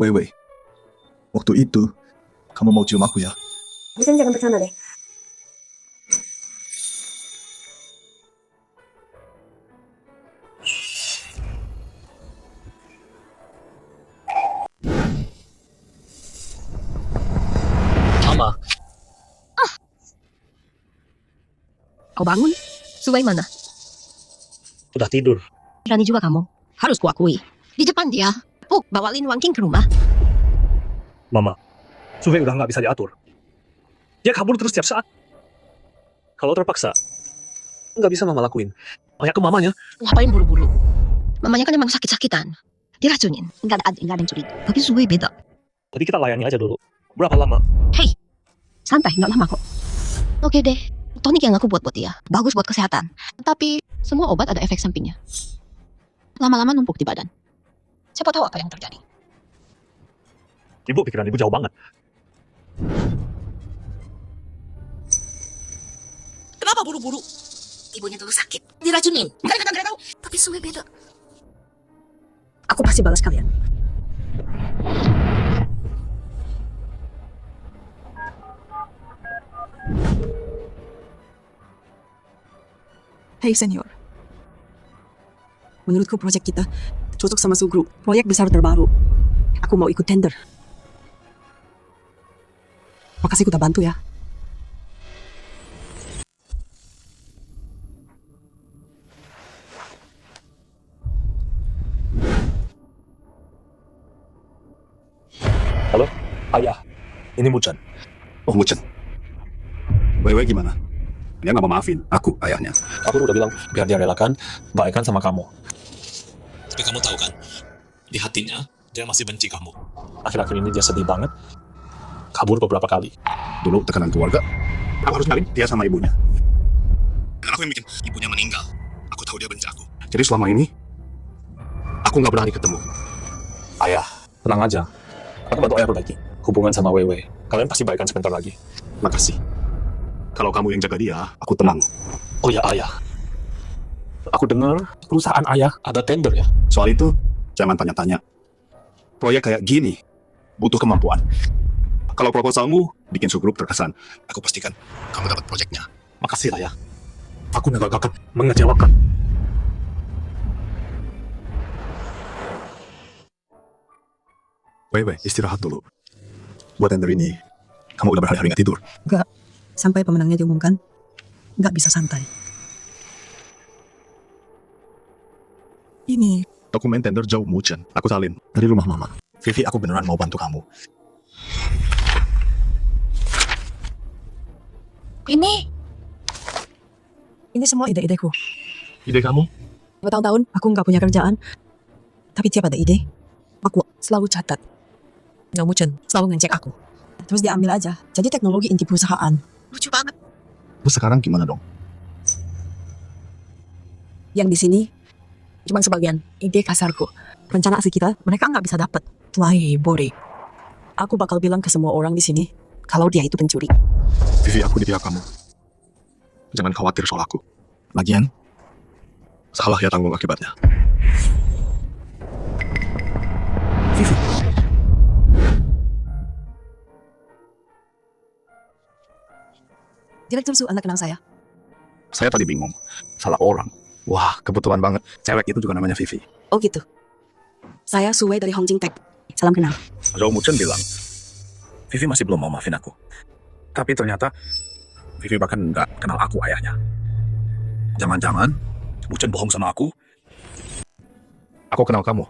Wei, waktu itu, kamu mau cium aku ya? Muchen jangan bercanda deh. Mama, Kau bangun? Sui mana? udah tidur. Berani juga kamu. Harus kuakui. Di depan dia. Puk, bawain One King ke rumah. Mama, Suhe udah nggak bisa diatur. Dia kabur terus setiap saat. Kalau terpaksa, nggak bisa Mama lakuin. Tanya ke mamanya. Ngapain buru-buru? Mamanya kan emang sakit-sakitan. Diracunin. Enggak ada yang curiga. Tapi Sui beda. Jadi kita layani aja dulu. Berapa lama? Hei, santai, nggak lama kok. Oke deh, tonik yang aku buat dia. Bagus buat kesehatan. Tapi semua obat ada efek sampingnya. Lama-lama numpuk di badan. Siapa tahu apa yang terjadi. Ibu pikiran ibu jauh banget. Kenapa buru-buru? Ibunya dulu sakit. Diracunin. Kadang-kadang tahu. Tapi Sue beda. Aku pasti balas kalian. Hey senior, menurutku proyek kita cocok sama Su Group. Proyek besar terbaru. Aku mau ikut tender. Makasih udah bantu ya. Halo? Ayah, ini Muchan. Oh, Mucen. Wewe gimana? Dia nggak mau maafin aku, ayahnya. Aku udah bilang biar dia relakan, baikkan sama kamu. Tapi kamu tahu kan, di hatinya dia masih benci kamu. Akhir-akhir ini dia sedih banget, kabur beberapa kali. Dulu tekanan keluarga, aku harus nyalin dia sama ibunya. Dan aku yang bikin ibunya meninggal. Aku tahu dia benci aku. Jadi selama ini, aku nggak berani ketemu. Ayah, tenang aja. Aku bantu ayah perbaiki hubungan sama Wewe. Kalian pasti baikkan sebentar lagi. Makasih. Kalau kamu yang jaga dia, aku tenang. Oh ya ayah, aku dengar perusahaan ayah ada tender ya. Soal itu, jangan tanya-tanya. Proyek kayak gini, butuh kemampuan. Kalau proposalmu bikin subgrup terkesan, aku pastikan kamu dapat proyeknya. Makasih ayah. Aku nggak akan mengecewakan. Wewe, istirahat dulu. Buat tender ini, kamu udah berhari-hari nggak tidur. Enggak, sampai pemenangnya diumumkan, nggak bisa santai. Ini, Dokumen tender jauh Mucen. Aku salin dari rumah mama. Vivi, aku beneran mau bantu kamu. ini semua ide-ideku. Ide kamu? Bertahun-tahun aku nggak punya kerjaan, tapi tiap ada ide, aku selalu catat. Nggak Mucen, selalu ngecek aku. Terus dia ambil aja, jadi teknologi inti perusahaan. Lucu banget. Terus sekarang gimana dong? Yang di sini cuma sebagian ide kasarku. Rencana asli kita mereka nggak bisa dapat. Fly body. Aku bakal bilang ke semua orang di sini kalau dia itu pencuri. Vivi, aku di pihak kamu. Jangan khawatir soal aku. Lagian, salah ya tanggung akibatnya. Vivi, Direktur Su, Anda kenal saya? saya tadi bingung. Salah orang. Wah, kebetulan banget. Cewek itu juga namanya Vivi. Oh gitu. Saya Suwei dari Hongjing Tech. Salam kenal. Zhou Muchen bilang, Vivi masih belum mau maafin aku. Tapi ternyata, Vivi bahkan nggak kenal aku ayahnya. Jangan-jangan, Muchen bohong sama aku. Aku kenal kamu.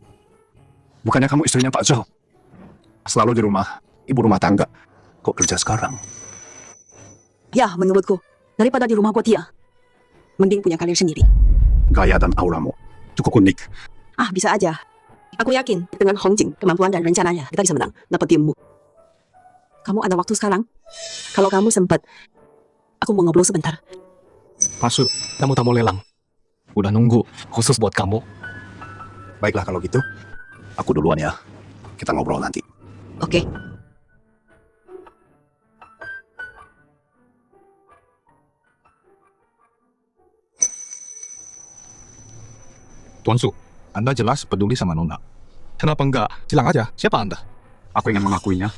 Bukannya kamu istrinya Pak Zhou? Selalu di rumah, ibu rumah tangga. Kok kerja sekarang? Ya, menurutku, daripada di rumah buat dia, mending punya karir sendiri. Gaya dan auramu cukup unik. Ah, bisa aja. Aku yakin dengan Hongjing, kemampuan dan rencananya, kita bisa menang, dapat timmu. Kamu ada waktu sekarang? Kalau kamu sempat, aku mau ngobrol sebentar. Masuk, tamu-tamu lelang. Udah nunggu, khusus buat kamu. Baiklah kalau gitu, aku duluan ya. Kita ngobrol nanti. Oke. Tuan Su, Anda jelas peduli sama Nona. Kenapa enggak? Bilang aja, siapa Anda? Aku ingin mengakuinya.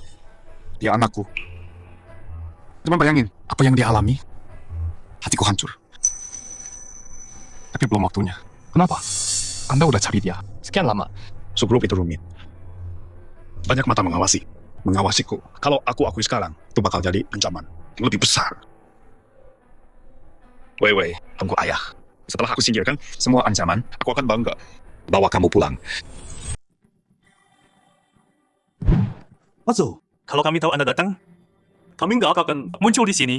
Dia anakku. Cuma bayangin, apa yang dia alami. Hatiku hancur. Tapi belum waktunya. Kenapa? Anda udah cari dia. Sekian lama. Subgrup itu rumit. Banyak mata mengawasi. Mengawasiku. Kalau aku akui sekarang, itu bakal jadi ancaman yang lebih besar. Wei, tunggu ayah. Setelah aku singkirkan semua ancaman, aku akan bangga bawa kamu pulang. Mazu, kalau kami tahu Anda datang, kami nggak akan muncul di sini.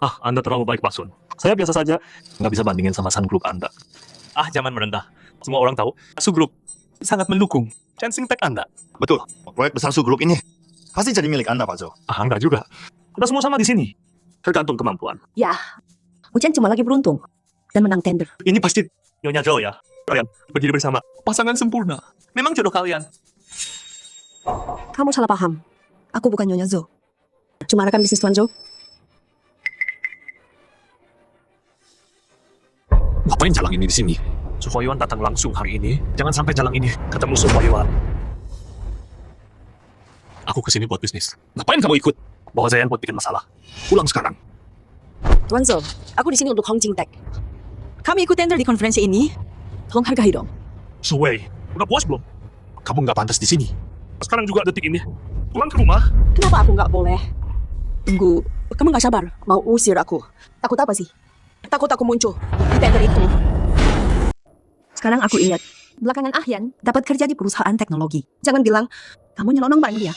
Ah, Anda terlalu baik, Pak Sun. Saya biasa saja, nggak bisa bandingin sama Sun Group Anda. Ah, jangan merendah. Semua orang tahu, Su Group sangat mendukung Chancing Tech Anda. Betul, proyek besar Su Group ini pasti jadi milik Anda, Pak Jo. Ah, enggak juga. Kita semua sama di sini. Tergantung kemampuan. Ya, Muchen cuma lagi beruntung dan menang tender. Ini pasti Nyonya Zhou ya. Kalian berdiri bersama. Pasangan sempurna. Memang jodoh kalian. Kamu salah paham. Aku bukan Nyonya Zhou. Cuma rekan bisnis Tuan Zhou. Ngapain jalan ini di sini? Su Huayuan datang langsung hari ini. Jangan sampai jalan ini ketemu Su Huayuan. Aku kesini buat bisnis. Ngapain kamu ikut? Bawa Zayan buat bikin masalah. Pulang sekarang. Tuan Zhou, aku di sini untuk Hongjing Tech. Kami ikut tender di konferensi ini. Tolong hargai dong. Su Wei, udah puas belum? Kamu nggak pantas di sini. Sekarang juga detik ini. Pulang ke rumah. Kenapa aku nggak boleh? Tunggu, kamu nggak sabar mau usir aku? Takut apa sih? Takut aku muncul di tender itu. Sekarang aku ingat, belakangan Ahyan dapat kerja di perusahaan teknologi. Jangan bilang kamu nyelonong bareng dia.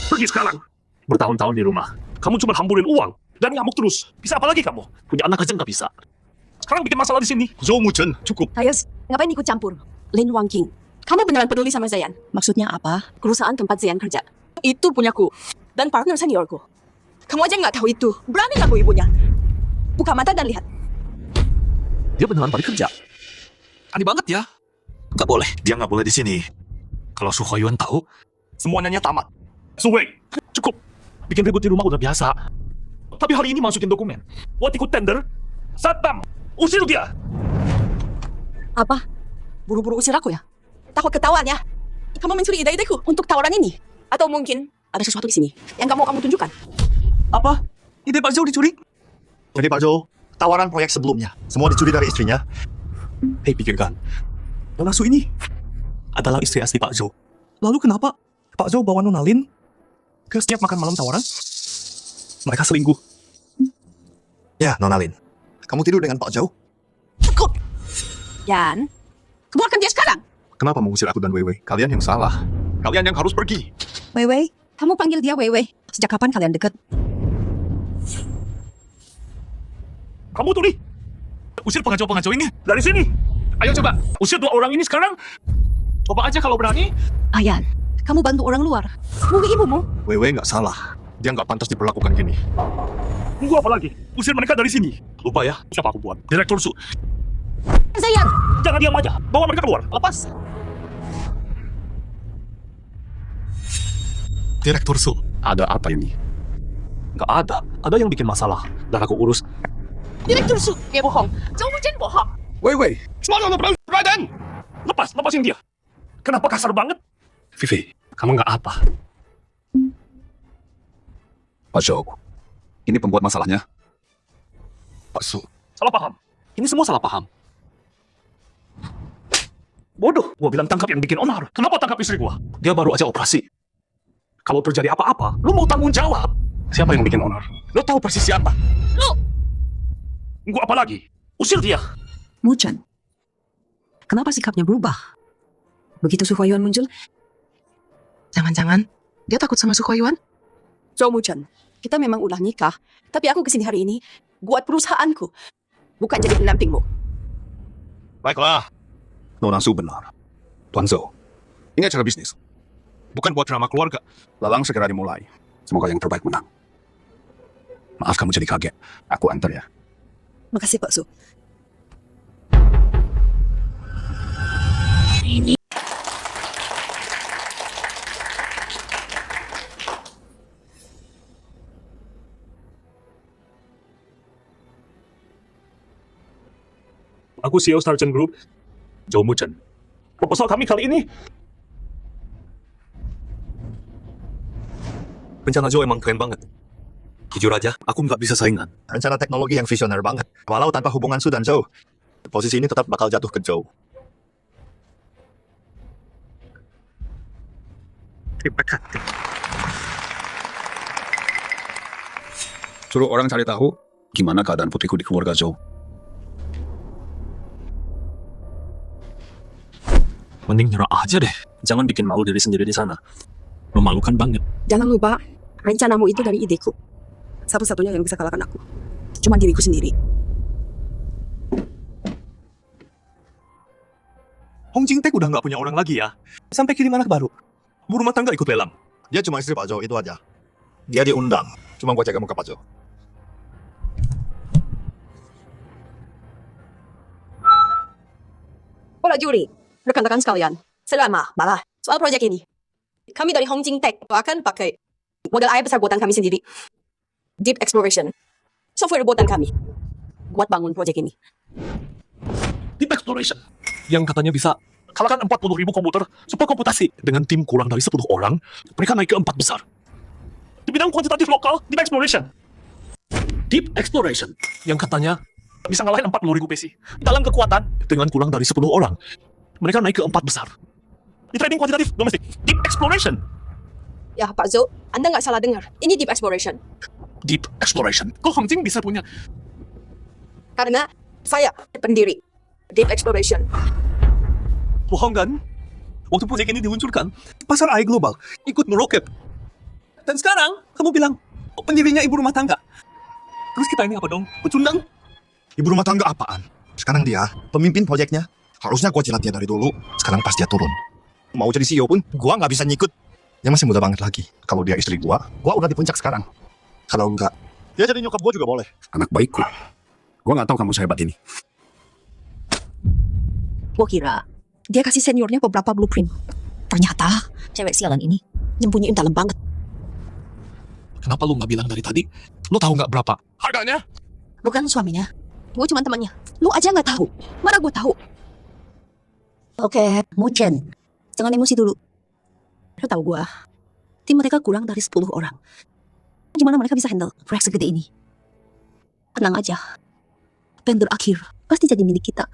Pergi sekarang. Bertahun-tahun di rumah. Kamu cuma hamburin uang dan ngamuk terus. Bisa apa lagi kamu? Punya anak aja nggak bisa. Sekarang bikin masalah di sini. Zhou Muchen, cukup. Tayos, ngapain ikut campur? Lin Wangking, kamu beneran peduli sama Zayan? Maksudnya apa? Perusahaan tempat Zayan kerja. Itu punyaku dan partner seniorku. Kamu aja nggak tahu itu. Berani ngaku ibunya. Buka mata dan lihat. Dia beneran balik kerja. Aneh banget ya. Nggak boleh. Dia nggak boleh di sini. Kalau Su Huayuan tahu, semuanya tamat. Su Wei, cukup. Bikin ribut di rumah udah biasa. Tapi hari ini masukin dokumen. Buat ikut tender, Satam, usir dia. Apa? Buru-buru usir aku ya? Takut ketahuan ya? Kamu mencuri ide-ideku untuk tawaran ini? Atau mungkin ada sesuatu di sini yang kamu tunjukkan? Apa? Ide Pak Zhou dicuri? Jadi Pak Jo, tawaran proyek sebelumnya semua dicuri dari istrinya. Hei, pikirkan. Nona Su ini adalah istri asli Pak Zhou. Lalu kenapa Pak Zhou bawa Nona Lin ke setiap makan malam tawaran? Mereka selingkuh. Ya, Nona Lin, kamu tidur dengan Pak Zhou? Cukup! Yan, keluarkan dia sekarang! Kenapa mengusir aku dan Weiwei? Kalian yang salah. Kalian yang harus pergi. Weiwei, kamu panggil dia Weiwei. Sejak kapan kalian dekat? Kamu tuh nih, usir pengacau-pengacau ini dari sini. Ayo coba, usir 2 orang ini sekarang. Coba aja kalau berani. Ayan, kamu bantu orang luar. Mungkin ibumu. Weiwei nggak salah. Dia nggak pantas diperlakukan gini. Tunggu apa lagi? Usir mereka dari sini. Lupa ya, siapa aku buat? Direktur Su. Zayan! Jangan diam aja, bawa mereka keluar. Lepas. Direktur Su, ada apa ini? Nggak ada. Ada yang bikin masalah. Dan aku urus. Direktur Su, dia bohong. Zhou Muchen bohong. Weiwei, semangat Raden! Lepasin dia. Kenapa kasar banget? Vivi, kamu nggak apa. Pak Zhou, ini pembuat masalahnya. Pak Su, Salah paham. Ini semua salah paham. Bodoh, gua bilang tangkap yang bikin onar. Kenapa tangkap istri gua? Dia baru aja operasi. Kalau terjadi apa-apa, lu mau tanggung jawab. Siapa yang bikin onar? Lu tahu persis siapa? Lu! Gua apa lagi? Usir dia. Muchen, kenapa sikapnya berubah? Begitu Su Huayuan muncul, jangan-jangan dia takut sama Su Huayuan? Zhou Muchen, kita memang udah nikah, tapi aku kesini hari ini buat perusahaanku, bukan jadi pendampingmu. Baiklah. Nona Su benar. Tuan Zhou, ini acara bisnis. Bukan buat drama keluarga. Lelang segera dimulai. Semoga yang terbaik menang. Maaf kamu jadi kaget. Aku antar ya. Makasih Pak Su. Aku CEO Sargent Group, Zhou Muchen. Proposal kami kali ini. Rencana Zhou emang keren banget. Jujur aja, aku nggak bisa saingan. rencana teknologi yang visioner banget. Walau tanpa hubungan Su dan Zhou, posisi ini tetap bakal jatuh ke Zhou. Terima kasih. Suruh orang cari tahu gimana keadaan putriku di keluarga Zhou. Mending nyerah aja deh. Jangan bikin malu diri sendiri di sana. Memalukan banget. Jangan lupa, rencanamu itu dari ideku. Satu-satunya yang bisa kalahkan aku, cuma diriku sendiri. Hong Jing-taek udah nggak punya orang lagi ya. Sampai kirim anak baru. Bu rumah tangga ikut lelang. Dia cuma istri Pak Jo, itu aja. Dia diundang. Cuma gua jaga muka Pak Jo. Hola Juri, rekan-rekan sekalian. Selamat malam. Soal proyek ini, kami dari Hong Jing Tech akan pakai model air besar buatan kami sendiri. Deep Exploration. Software buatan kami. Buat bangun proyek ini. Deep Exploration. Yang katanya bisa kalahkan 40.000 komputer super komputasi. Dengan tim kurang dari 10 orang, mereka naik ke 4 besar. Di bidang kuantitatif lokal, Deep Exploration. Deep Exploration. Yang katanya bisa ngalahin 40.000 PC. Dalam kekuatan, dengan kurang dari 10 orang, mereka naik ke 4 besar. Di trading kuantitatif domestik, Deep Exploration. Ya Pak Zo, Anda nggak salah dengar. Ini Deep Exploration. Deep Exploration. Kok Hong Jing bisa punya? Karena saya pendiri Deep Exploration. Bohong kan? Waktu proyek ini diluncurkan, pasar air global ikut meroket. Dan sekarang, kamu bilang, pendirinya ibu rumah tangga. Terus kita ini apa dong? Pecundang? Ibu rumah tangga apaan? Sekarang dia pemimpin proyeknya. Harusnya gua jilat dia dari dulu. Sekarang pas dia turun. Mau jadi CEO pun, gua nggak bisa nyikut. Dia masih muda banget lagi. Kalau dia istri gua udah di puncak sekarang. Kalau enggak, dia jadi nyokap gua juga boleh. Anak baikku. Gua nggak tahu kamu sehebat ini. Gua kira dia kasih seniornya beberapa blueprint. Ternyata cewek sialan ini nyembunyiin dalam banget. Kenapa lu nggak bilang dari tadi? Lu tahu nggak berapa harganya? Bukan suaminya. Gue cuma temannya. Lu aja nggak tahu. Mana gue tahu. Oke, Muchen. Jangan emosi dulu. Lu tahu gue. Tim mereka kurang dari 10 orang. Gimana mereka bisa handle proyek segede ini? Tenang aja. Tender akhir pasti jadi milik kita.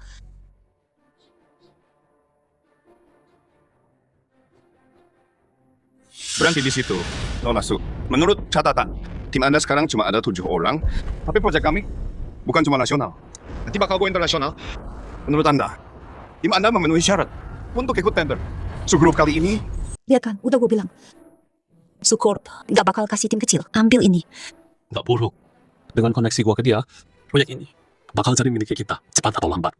Berhenti di situ. Lo masuk. Menurut catatan, tim Anda sekarang cuma ada 7 orang, tapi proyek kami bukan cuma nasional. Nanti bakal go internasional. Menurut Anda, tim Anda memenuhi syarat untuk ikut tender. Segrup kali ini, Lihat kan, udah gue bilang. Sukorp gak bakal kasih tim kecil. Ambil ini. Nggak buruk. Dengan koneksi gua ke dia, proyek ini bakal jadi milik kita, cepat atau lambat.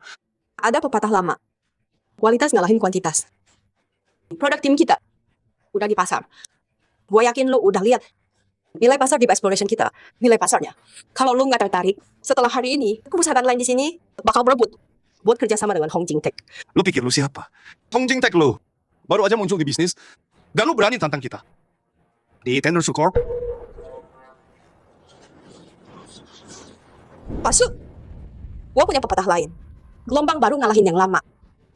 Ada pepatah lama. Kualitas ngalahin kuantitas. Produk tim kita udah di pasar. Gue yakin lo udah lihat nilai pasar Deep Exploration kita. Nilai pasarnya. Kalau lo nggak tertarik, setelah hari ini, perusahaan lain di sini bakal berebut buat kerjasama dengan Hong Jing Tech. lo pikir lo siapa? Hong Jing Tech lo. Baru aja muncul di bisnis, dan lo berani tantang kita. Di tender Sukorp, Pasuk, gue punya pepatah lain. Gelombang baru ngalahin yang lama.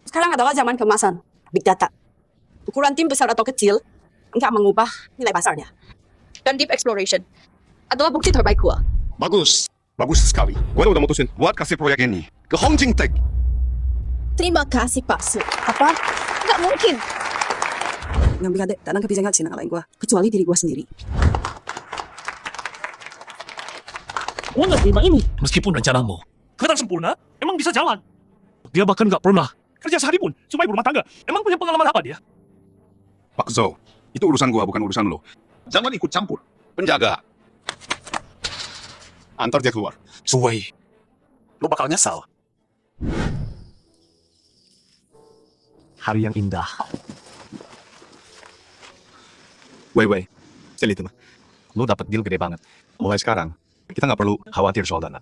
Sekarang adalah zaman kemasan, big data. Ukuran tim besar atau kecil nggak mengubah nilai pasarnya. Dan Deep Exploration adalah bukti terbaik gue. bagus. Bagus sekali. Gue udah mutusin buat kasih proyek ini ke Hong Jing Tech. Terima kasih Pasuk. Apa? Nggak mungkin. Ngambil adek, tak nangkep bisa nggak sih ngalahin gue. Kecuali diri gue sendiri. Gua nggak terima ini. Meskipun rencanamu kelihatan sempurna, emang bisa jalan. Dia bahkan nggak pernah kerja sehari pun, cuma ibu rumah tangga. Emang punya pengalaman apa dia? Pak Zo, itu urusan gua, bukan urusan lo. Jangan ikut campur. Penjaga. Antar dia keluar. Suwei, lo bakal nyesal. Hari yang indah. Wei, sini teman. Lu dapat deal gede banget. Mulai sekarang, kita nggak perlu khawatir soal dana.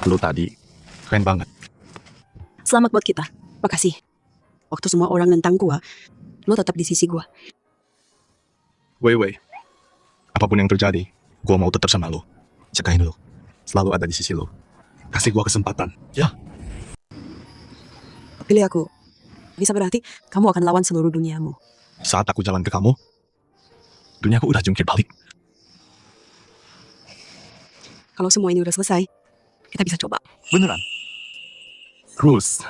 Lu tadi keren banget. Selamat buat kita. Makasih. Waktu semua orang nentang gua, lo tetap di sisi gua. Wei, apapun yang terjadi, gua mau tetap sama lu. Jagain lu. Selalu ada di sisi lu. Kasih gua kesempatan. Ya. Pilih aku. Bisa berarti kamu akan lawan seluruh duniamu. Saat aku jalan ke kamu, duniaku udah jungkir balik. Kalau semua ini udah selesai, kita bisa coba. Beneran. Terus,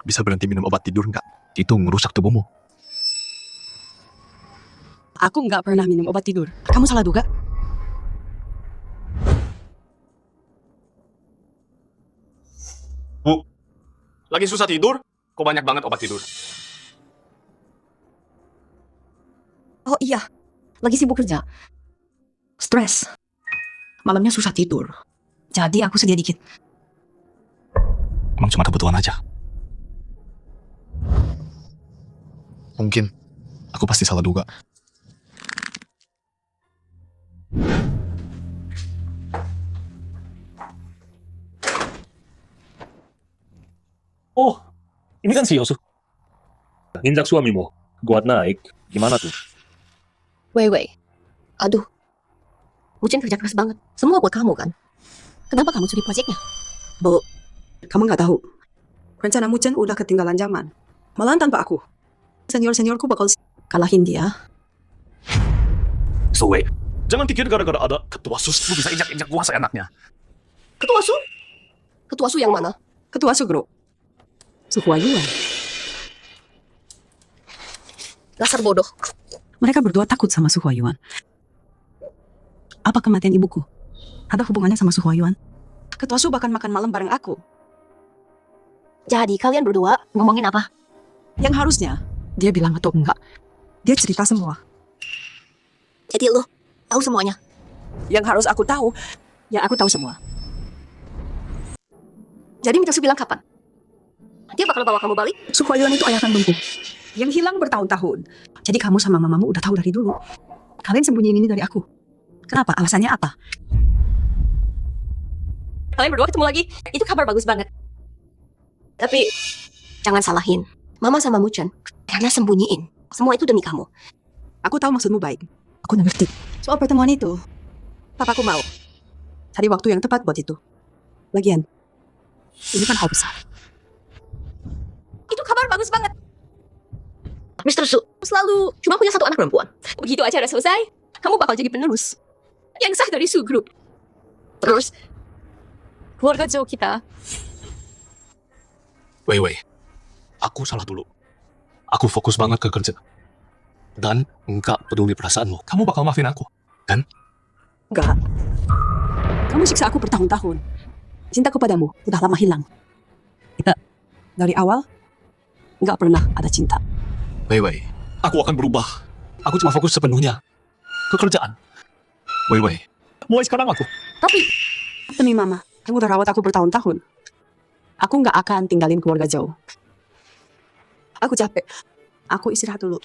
bisa berhenti minum obat tidur nggak? Itu ngerusak tubuhmu. Aku nggak pernah minum obat tidur. Kamu salah duga? Bu, lagi susah tidur? Kok banyak banget obat tidur? Oh iya, lagi sibuk kerja. Stres. Malamnya susah tidur. Jadi aku sedia dikit. Emang cuma kebetulan aja. Mungkin aku pasti salah duga. Oh, ini kan si Yosu. Nginjak suamimu. Buat naik. Gimana tuh? Wei. Aduh. Mucin kerja keras banget. Semua buat kamu kan? Kenapa kamu curi proyeknya? Bu, kamu nggak tahu. Rencana Mucen udah ketinggalan zaman. Malahan tanpa aku. Senior-seniorku bakal kalahin dia. So wait, jangan pikir gara-gara ada ketua sus lu bisa injak-injak gua seenaknya. Ketua Su? Ketua Su yang mana? Ketua Su Grup. Su Huayuan. Dasar bodoh. Mereka berdua takut sama Su Huayuan. Apa kematian ibuku ada hubungannya sama Su Huayuan? Ketua Su bahkan makan malam bareng aku. Jadi kalian berdua ngomongin apa? Yang harusnya dia bilang atau enggak. Dia cerita semua. Jadi lo tahu semuanya. Yang harus aku tahu, ya aku tahu semua. Jadi Minta Su bilang kapan? Dia bakal bawa kamu balik? Su Huayuan itu ayah kandungku yang hilang bertahun-tahun. Jadi kamu sama mamamu udah tahu dari dulu. Kalian sembunyiin ini dari aku. Kenapa? Alasannya apa? Kalian berdua ketemu lagi. Itu kabar bagus banget. Tapi jangan salahin Mama sama Mucen karena sembunyiin. Semua itu demi kamu. Aku tahu maksudmu baik. Aku ngerti. Soal pertemuan itu, papaku mau cari waktu yang tepat buat itu. Lagian, ini kan hal besar. Itu kabar bagus banget. Mr. Su selalu cuma punya satu anak perempuan. Begitu acara selesai, kamu bakal jadi penerus yang sah dari Su Group. Terus, keluarga jauh kita. Wei, aku salah dulu. Aku fokus banget ke kerja. Dan nggak peduli perasaanmu. Kamu bakal maafin aku, kan? Enggak. Kamu siksa aku bertahun-tahun. Cintaku padamu udah lama hilang. Kita dari awal nggak pernah ada cinta. Wei, aku akan berubah. Aku cuma fokus sepenuhnya ke kerjaan. Wei, mulai sekarang aku. Tapi demi mama, kamu udah rawat aku bertahun-tahun. Aku nggak akan tinggalin keluarga jauh. Aku capek. Aku istirahat dulu.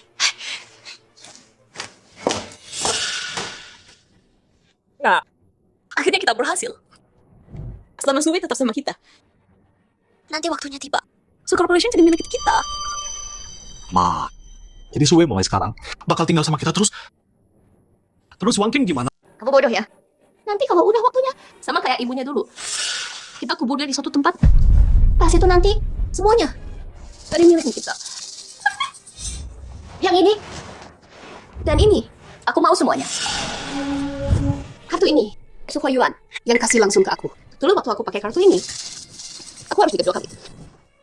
Nah, akhirnya kita berhasil. Selama Suwi tetap sama kita. Nanti waktunya tiba. Su Corporation jadi milik kita. Ma, jadi Suwe mulai sekarang bakal tinggal sama kita terus. Terus Wang King gimana? Kamu bodoh ya? Nanti kalau udah waktunya, sama kayak ibunya dulu. Kita kubur dia di suatu tempat. Pas itu nanti, semuanya dari milik kita. Yang ini, dan ini, aku mau semuanya. Kartu ini, Su Huayuan, yang kasih langsung ke aku. Dulu waktu aku pakai kartu ini, aku harus mikir 2 kali.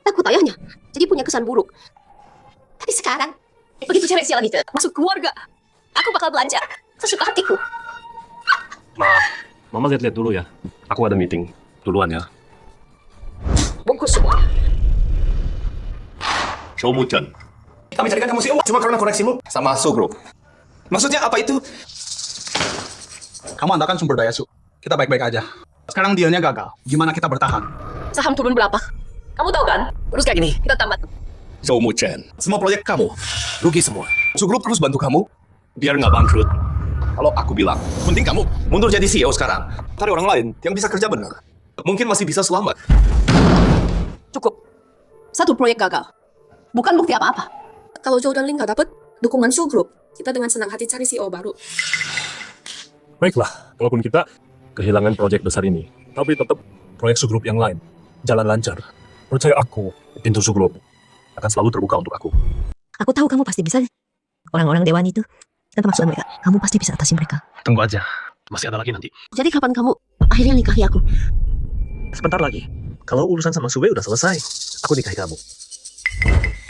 Takut ayahnya, jadi punya kesan buruk. Tapi sekarang, begitu cewek sialan itu masuk keluarga, aku bakal belanja sesuka hatiku. Ma, Mama lihat-lihat dulu ya. Aku ada meeting. Duluan ya. Bungkus semua. Show Mucen. Kami carikan kamu CEO cuma karena koneksimu sama Su Group. Maksudnya apa itu? Kamu andakan sumber daya Su. Kita baik-baik aja. Sekarang dealnya gagal. Gimana kita bertahan? Saham turun berapa? Kamu tahu kan? Terus kayak gini, kita tamat. Show Mucen. Semua proyek kamu rugi semua. Su Group terus bantu kamu biar nggak bangkrut. Kalau aku bilang, mending kamu mundur jadi CEO sekarang. Cari orang lain yang bisa kerja benar. Mungkin masih bisa selamat. Cukup. Satu proyek gagal. Bukan bukti apa-apa. Kalau Joe dan Lin nggak dapet dukungan Su Group, kita dengan senang hati cari CEO baru. Baiklah, walaupun kita kehilangan proyek besar ini, tapi tetap proyek Su Group yang lain jalan lancar. Percaya aku, pintu Su Group akan selalu terbuka untuk aku. Aku tahu kamu pasti bisa. Orang-orang dewan itu dan termasuk mereka. Kamu pasti bisa atasi mereka. Tunggu aja, masih ada lagi nanti. Jadi kapan kamu akhirnya nikahi aku? Sebentar lagi. Kalau urusan sama Suwe udah selesai, aku nikahi kamu.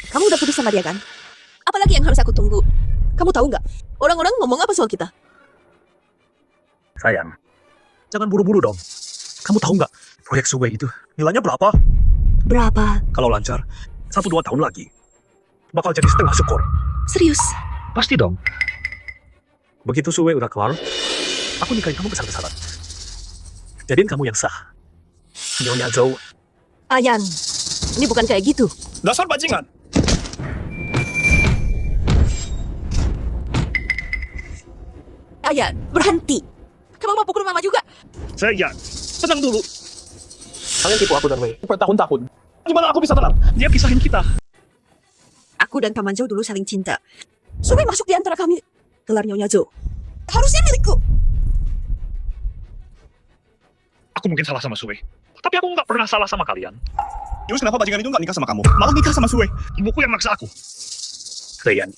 Kamu udah putus sama dia kan? Apalagi yang harus aku tunggu? Kamu tahu nggak? Orang-orang ngomong apa soal kita? Sayang, jangan buru-buru dong. Kamu tahu nggak proyek Suwe itu nilainya berapa? Berapa? Kalau lancar, 1-2 tahun lagi bakal jadi setengah skor. Serius? Pasti dong. Begitu Suwe udah kelar, aku nikahin kamu besar-besaran. Jadiin kamu yang sah. Nyonya Zhou. Ayan, ini bukan kayak gitu. Dasar bajingan. Ayan, berhenti. Kamu mau pukul mama juga? Saya, tenang dulu. Kalian tipu aku dan Wei. Bertahun-tahun. Gimana aku bisa tenang? Dia pisahin kita. Aku dan Paman Zhou dulu saling cinta. Sui masuk di antara kami. Gelar Nyonya Zhou. Harusnya milikku. Aku mungkin salah sama Sue. Tapi aku nggak pernah salah sama kalian. Terus kenapa bajingan itu nggak nikah sama kamu? Malah nikah sama Sue. Ibuku yang maksa aku. Kalian,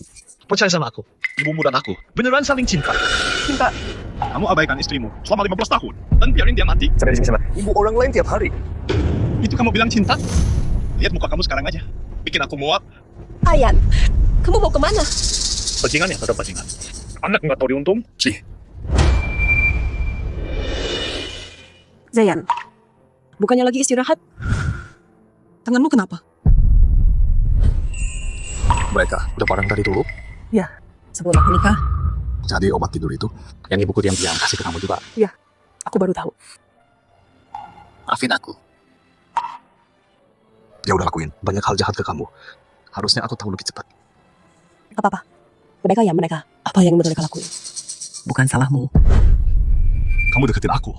percaya sama aku. Ibumu dan aku beneran saling cinta. Cinta. Kamu abaikan istrimu selama 15 tahun. Dan biarin dia mati. Sampai di sini sana. Ibu orang lain tiap hari. Itu kamu bilang cinta? Lihat muka kamu sekarang aja. Bikin aku muak. Ayan, kamu mau kemana? Bajingan ya, tetap bajingan. Anak nggak tahu diuntung sih. Zayan, bukannya lagi istirahat? Tanganmu kenapa? Mereka udah bareng dari dulu. Ya, sebelum aku nikah. Jadi obat tidur itu yang ibuku diam-diam kasih ke kamu juga. Ya, aku baru tahu. Maafin aku. Ya udah lakuin. Banyak hal jahat ke kamu. Harusnya aku tahu lebih cepat. Gak apa-apa. Mereka ya mereka. Apa yang mereka lakuin? Bukan salahmu. Kamu deketin aku.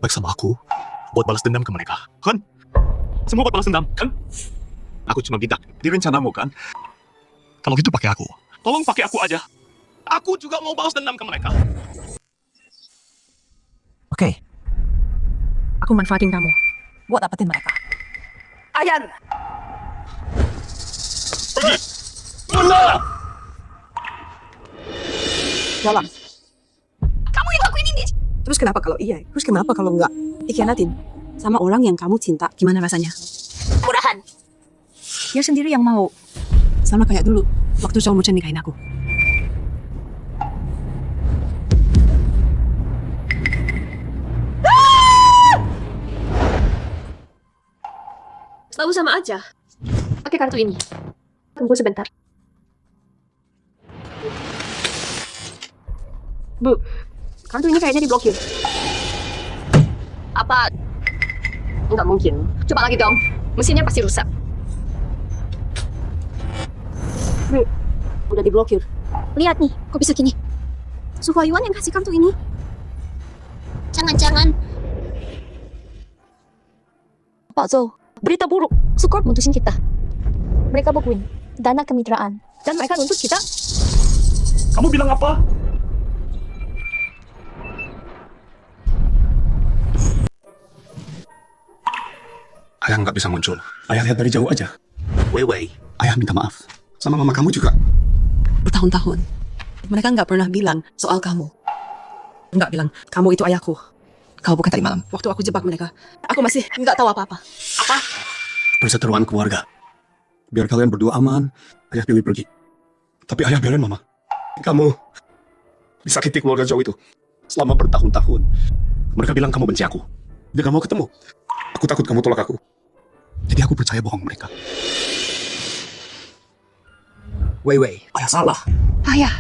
Baik sama aku. Buat balas dendam ke mereka. Kan? Semua buat balas dendam, kan? Aku cuma bidak di rencanamu, kan? Kalau gitu pakai aku. Tolong pakai aku aja. Aku juga mau balas dendam ke mereka. Oke. Aku manfaatin kamu. Buat dapetin mereka. Ayan! Pergi! Bunda! Jalan. Kamu yang lakuin ini. Terus kenapa kalau iya? Terus kenapa kalau enggak? Dikhianatin sama orang yang kamu cinta. Gimana rasanya? Murahan. Dia sendiri yang mau. Sama kayak dulu waktu Zhou Muchen nikahin aku. Selalu sama aja. Pakai kartu ini. Tunggu sebentar. Bu, kartu ini kayaknya diblokir. Apa? Nggak mungkin. Coba lagi dong. Mesinnya pasti rusak. Bu, udah diblokir. Lihat nih, kok bisa gini? Su Huayuan yang kasih kartu ini. Jangan-jangan. Pak Zhou, berita buruk. Sukor mutusin kita. Mereka bukuin dana kemitraan. Dan mereka nuntut kita. Kamu bilang apa? Ayah nggak bisa muncul. Ayah lihat dari jauh aja. Wei, ayah minta maaf. Sama mama kamu juga. Bertahun-tahun. Mereka nggak pernah bilang soal kamu. Nggak bilang, kamu itu ayahku. Kau bukan tadi malam. Waktu aku jebak mereka. Aku masih nggak tahu apa-apa. Apa? Perseteruan keluarga. Biar kalian berdua aman, ayah pilih pergi. Tapi ayah biarin mama. Kamu disakiti keluarga jauh itu selama bertahun-tahun. Mereka bilang kamu benci aku. Dia gak mau ketemu. Aku takut kamu tolak aku. Jadi aku percaya bohong mereka. Wei, Ayah salah. Ayah,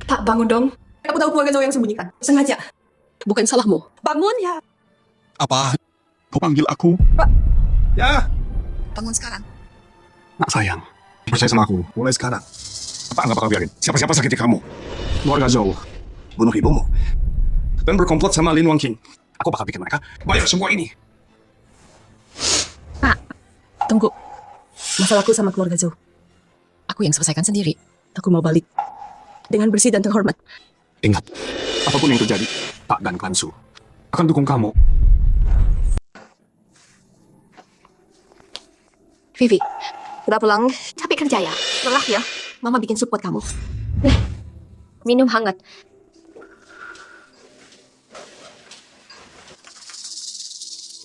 Pak, bangun dong. kamu tahu keluarga Zhou yang sembunyikan. Sengaja. Bukan salahmu. Bangun ya. Apa? Kau panggil aku? Ya. Bangun sekarang. Nak sayang, percaya sama aku. Mulai sekarang. Apa nggak bakal biarin siapa-siapa sakiti kamu. Keluarga Zhou bunuh ibumu dan berkomplot sama Lin Wangqing. Aku bakal bikin mereka bayar semua ini. Tunggu. Masalahku sama keluarga Zhou. Aku yang selesaikan sendiri. Aku mau balik. Dengan bersih dan terhormat. Ingat, apapun yang terjadi, Pak dan Klan Su akan dukung kamu. Vivi, udah pulang. Capek kerja ya? Lelah ya? Mama bikin sup buat kamu. Nih, minum hangat.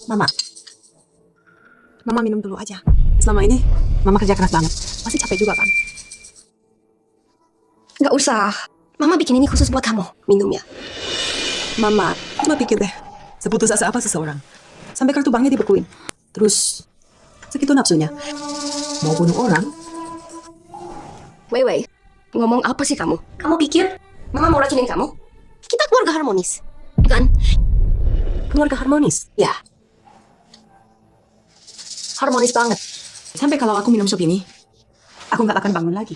Mama minum dulu aja. Selama ini, Mama kerja keras banget. Pasti capek juga kan? Nggak usah. Mama bikin ini khusus buat kamu. Minum ya. Mama, cuma pikir deh. Seputus asa apa seseorang. Sampai kartu banknya dibekuin. Terus, segitu nafsunya. Mau bunuh orang? Wei, ngomong apa sih kamu? Kamu pikir Mama mau racunin kamu? Kita keluarga harmonis, kan? Keluarga harmonis? Ya. Harmonis banget. Sampai kalau aku minum sup ini, aku nggak akan bangun lagi.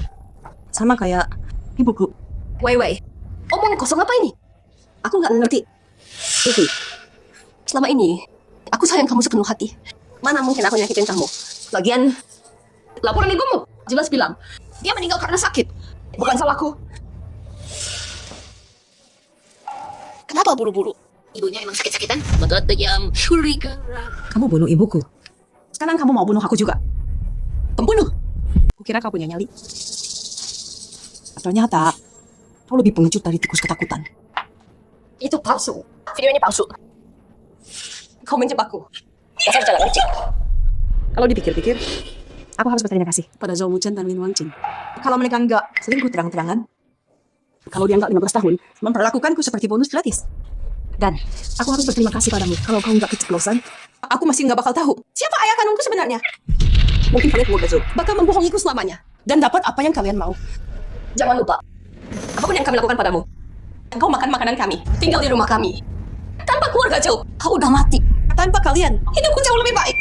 Sama kayak ibuku. Wei, omong kosong apa ini? Aku nggak ngerti. Vivi, selama ini aku sayang kamu sepenuh hati. Mana mungkin aku nyakitin kamu? Lagian, laporan ibumu jelas bilang dia meninggal karena sakit. Bukan salahku. Kenapa buru-buru? Ibunya emang sakit-sakitan? Betul yang curiga. Kamu bunuh ibuku. Sekarang kamu mau bunuh aku juga. Pembunuh. Kukira kau punya nyali. Ternyata kau lebih pengecut dari tikus ketakutan. Itu palsu. Video ini palsu. Kau menjebakku. Dasar jalan licik. Kalau dipikir-pikir, aku harus berterima kasih pada Zhou Muchen dan Lin Wangqing. Kalau mereka enggak selingkuh terang-terangan, kalau dia enggak 15 tahun, memperlakukanku seperti bonus gratis. Dan aku harus berterima kasih padamu. Kalau kau enggak keceplosan, aku masih enggak bakal tahu siapa ayah kandungku sebenarnya. Mungkin kalian keluarga Zhou Bakal membohongiku selamanya. dan dapat apa yang kalian mau. Jangan lupa, apapun yang kami lakukan padamu, engkau makan makanan kami, tinggal di rumah kami. Tanpa keluarga Zhou, kau udah mati. Tanpa kalian, Hidupku jauh lebih baik.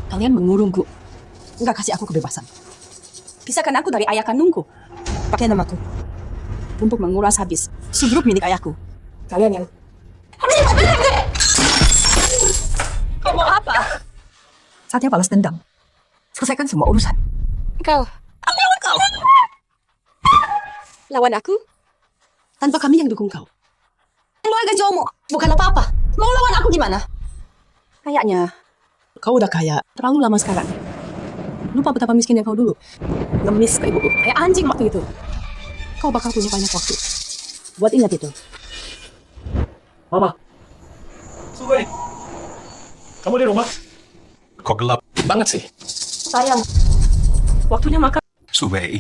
kalian mengurungku. Enggak kasih aku kebebasan. Pisahkan aku dari ayah kandungku. Pakai namaku untuk menguras habis sudrup milik ayahku. Kalian yang Kau mau apa? saatnya balas dendam. Selesaikan semua urusan. Kau. Aku lawan kau. Lawan aku? Tanpa kami yang dukung kau. Keluarga Zhoumu bukan apa-apa. Mau lawan aku gimana? Kayaknya kau udah kaya terlalu lama sekarang. Lupa betapa miskinnya kau dulu. Ngemis ke ibuku. Kayak anjing waktu itu. Kau bakal punya banyak waktu buat ingat itu. Mama. Suwei. Kamu di rumah? Kok gelap banget sih? Sayang, waktunya makan. Suwei.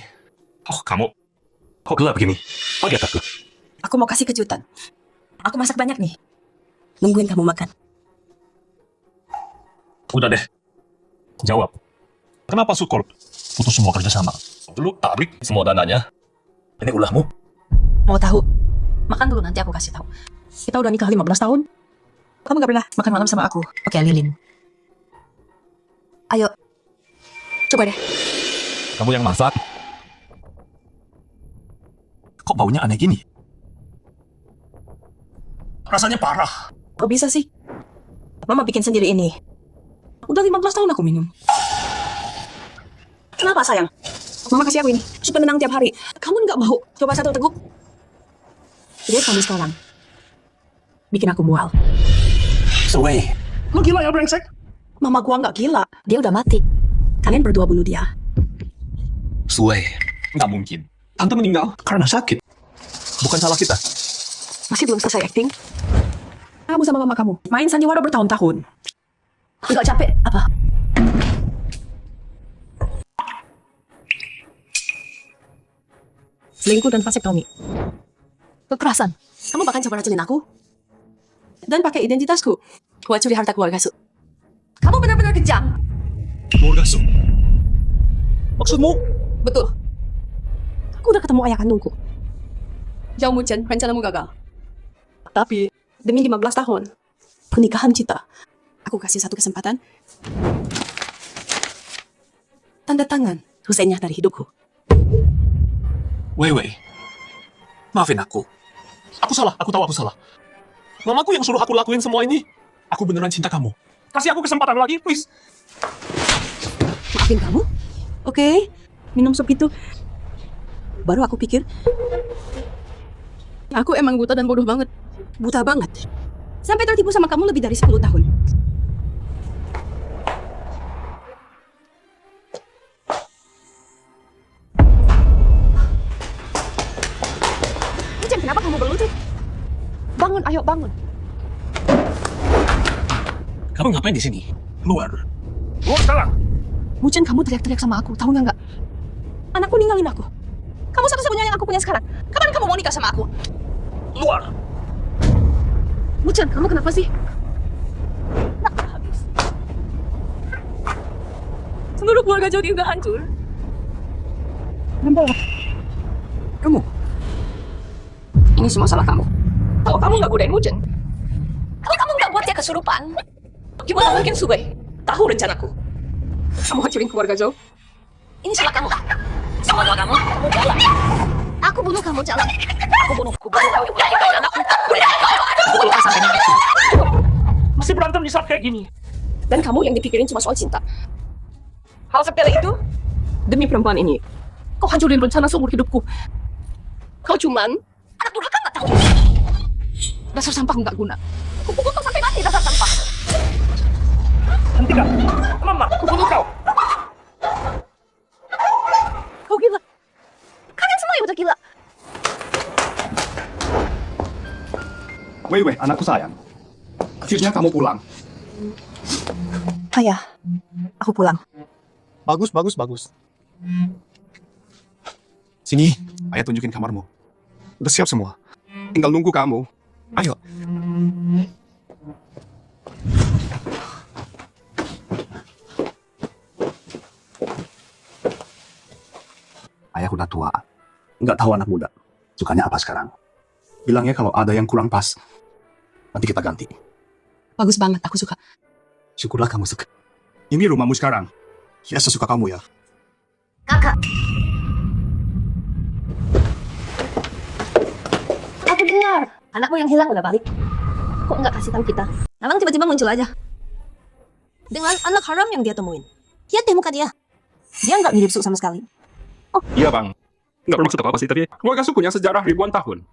Oh, kamu kok gelap gini? Oh, dia takut. Aku mau kasih kejutan. Aku masak banyak nih. Nungguin kamu makan. Udah deh. Jawab. Kenapa Sukor putus semua kerjasama? Dulu tabrik semua dananya. Ini ulahmu. Mau tahu? Makan dulu, nanti aku kasih tahu. Kita udah nikah 15 tahun. Kamu gak pernah makan malam sama aku. Oke, Lilin. Ayo, coba deh. Kamu yang masak. Kok baunya aneh gini? Rasanya parah. Kok bisa sih? Mama bikin sendiri ini. Udah 15 tahun aku minum. Kenapa sayang? Mama kasih aku ini. Supaya menang tiap hari. Kamu nggak mau coba satu teguk? Lihat kamu sekarang. Bikin aku mual. Suwei. Lu gila ya brengsek? Mama gua nggak gila. Dia udah mati. Kalian berdua bunuh dia. Suwei. Nggak mungkin. Tante meninggal karena sakit. Bukan salah kita. Masih belum selesai acting? Kamu sama mama kamu main sandiwara bertahun-tahun. Nggak capek? Apa? Selingkuh dan vasektomi. Kekerasan. Kamu bahkan coba racuni aku? Dan pakai identitasku. Buat curi harta keluarga Su. Kamu benar-benar kejam. Keluarga Su. Maksudmu? Betul. Aku udah ketemu ayah kandungku. Zhou Muchen, rencanamu gagal. Tapi, demi 15 tahun, pernikahan kita, aku kasih satu kesempatan. Tanda tangan, selesainya dari hidupku. Wei. Maafin aku. Aku salah, aku tahu aku salah. Mamaku yang suruh aku lakuin semua ini. Aku beneran cinta kamu. Kasih aku kesempatan lagi, please. Maafin kamu? Oke, minum sup itu. Baru aku pikir, aku emang buta dan bodoh banget. Buta banget. Sampai tertipu sama kamu lebih dari 10 tahun. Muchen, kenapa kamu berlutut? Bangun, ayo bangun. Kamu ngapain di sini? Luar. Luar sekarang. Muchen, kamu teriak-teriak sama aku, tahu nggak? Anakku ninggalin aku. Kamu satu-satunya yang aku punya sekarang. Kapan kamu mau nikah sama aku? Luar. Muchen, kamu kenapa sih? Nah, habis. Seluruh keluarga Jody udah hancur. Kenapa? Kamu. Ini semua salah kamu. Kalau kamu nggak godain Muchen, kalau kamu nggak buat dia kesurupan, gimana mungkin Suwei tahu rencanaku? Kamu hancurin keluarga Zhou. Ini salah kamu. Semua doa kamu jalan. Aku bunuh kamu, Jalang. Aku bunuh kau yang udah nikahin anakku. Pukul kau sampai mati. Masih berantem di saat kayak gini. Dan kamu yang dipikirin cuma soal cinta. Hal sepele itu, demi perempuan ini, kau hancurin rencana seumur hidupku. Kau cuman anak durhaka nggak tahu. Dasar sampah nggak guna. Aku pukul kau sampai mati, dasar sampah. Hentikan. Mama, aku bunuh kau. Kau gila. Kalian semua yang udah gila. Wei, anakku sayang. Akhirnya kamu pulang. Ayah, aku pulang. Bagus. Sini, ayah tunjukin kamarmu. Udah siap semua. Tinggal nunggu kamu. Ayo. Ayah udah tua. Nggak tahu anak muda. Sukanya apa sekarang? Bilangnya kalau ada yang kurang pas, nanti kita ganti. Bagus banget, aku suka. Syukurlah kamu suka. Ini rumahmu sekarang. Ya sesuka kamu ya. Kakak. Aku dengar. Anakmu yang hilang udah balik. Kok nggak kasih tahu kita? Abang tiba-tiba muncul aja. Dengan anak haram yang dia temuin. Lihat deh muka dia. Dia nggak mirip Su sama sekali. Iya bang. Nggak bermaksud apa-apa sih, tapi keluarga Su punya sejarah ribuan tahun.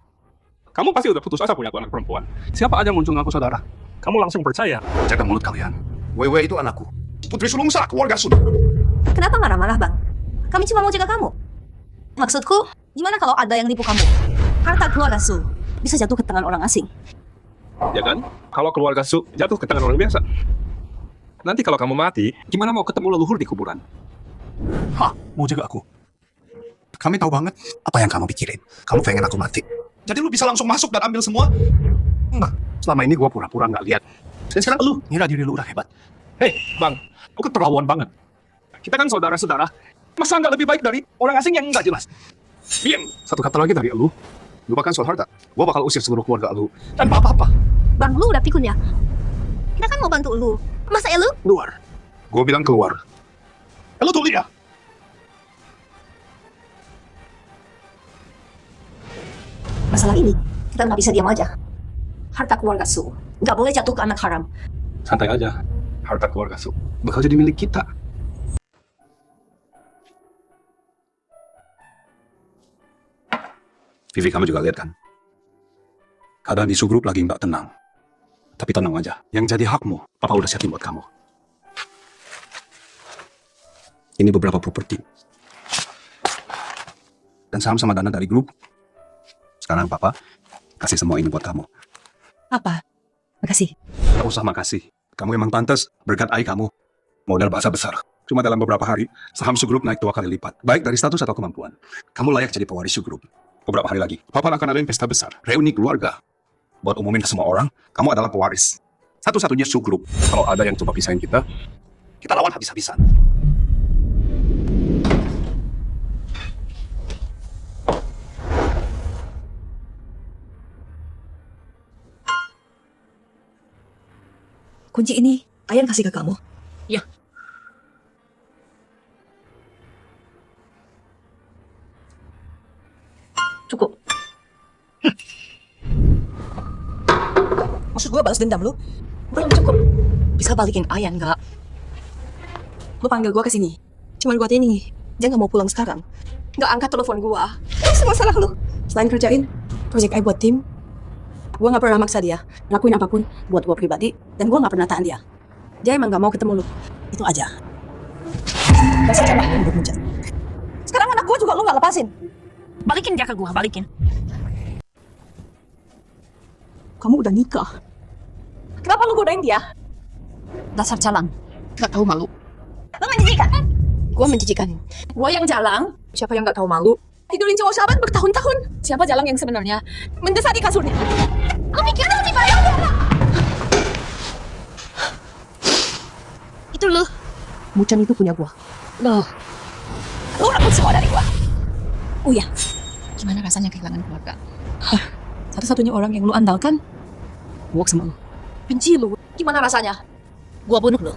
Kamu pasti udah putus asa punya anak perempuan. Siapa aja muncul ngaku saudara. Kamu langsung percaya. Jaga mulut kalian. Wewe itu anakku. Putri Sulungsa, keluarga Su. Kenapa marah-marah bang? Kami cuma mau jaga kamu. Maksudku, gimana kalau ada yang nipu kamu? Harta keluarga Su bisa jatuh ke tangan orang asing. Ya kan? Kalau keluarga Su jatuh ke tangan orang biasa. Nanti kalau kamu mati, gimana mau ketemu leluhur di kuburan? Hah, mau jaga aku? Kami tahu banget apa yang kamu pikirin. Kamu pengen aku mati. Jadi lu bisa langsung masuk dan ambil semua? Enggak. Selama ini gua pura-pura nggak lihat. Dan sekarang lu ngira diri lu udah hebat. Hei, bang, lu keterlaluan banget. Kita kan saudara-saudara. Masa nggak lebih baik dari orang asing yang nggak jelas? Diam. Satu kata lagi dari lu. Lupakan soal harta. Gua bakal usir seluruh keluarga lu. Tanpa apa-apa. Bang, lu udah pikun ya? Kita kan mau bantu lu. Masa ya lu? Keluar. Gua bilang keluar. Lu tuh lihat. Masalah ini, kita nggak bisa diam aja. Harta keluarga Su nggak boleh jatuh ke anak haram. Santai aja. Harta keluarga Su bakal jadi milik kita. Vivi, kamu juga lihat kan? Keadaan di Su Group lagi nggak tenang. Tapi tenang aja. Yang jadi hakmu, Papa udah siapin buat kamu. Ini beberapa properti. Dan saham sama dana dari grup. Sekarang Papa kasih semua ini buat kamu. Apa? Makasih. Gak usah makasih. Kamu emang pantas berkat ayah kamu. Modal bahasa besar. Cuma dalam beberapa hari, saham Su Group naik 2 kali lipat. Baik dari status atau kemampuan. Kamu layak jadi pewaris Su Group. Beberapa hari lagi, Papa akan adain pesta besar. Reuni keluarga. Buat umumin ke semua orang, kamu adalah pewaris. Satu-satunya Su Group. Kalau ada yang coba pisahin kita lawan habis-habisan. Kunci ini, Ayan kasih ke kamu. Ya. Cukup. Maksud gue balas dendam lu? Belum cukup. Bisa balikin Ayan nggak? Lu panggil gue kesini. Cuma buat ini. Dia nggak mau pulang sekarang. Nggak angkat telepon gue. Ini semua salah lu. Selain kerjain project I buat tim, gue nggak pernah maksa dia lakuin apapun buat gue pribadi, dan gue nggak pernah tahan dia. Dia emang nggak mau ketemu lu. Itu aja. Dasar salah udah muncul. Sekarang anak gue juga lu nggak lepasin. Balikin dia ke gua, balikin. Kamu udah nikah. Kenapa lu godain dia? Dasar calang. Gak tahu malu. Lu menjijikan. Gue menjijikan. Gua yang jalang. Siapa yang nggak tahu malu? Tidurin cowok sahabat bertahun-tahun. Siapa jalang yang sebenarnya? Mendesar di kasurnya. Lu mikir lu dibayar? Itu lu. Mucan itu punya gue. Loh. Lu rebut semua dari gua. Oh ya, Gimana rasanya kehilangan keluarga? satu-satunya orang yang lu andalkan, gue sama lu. Benci lu. Gimana rasanya? Gua bunuh lu.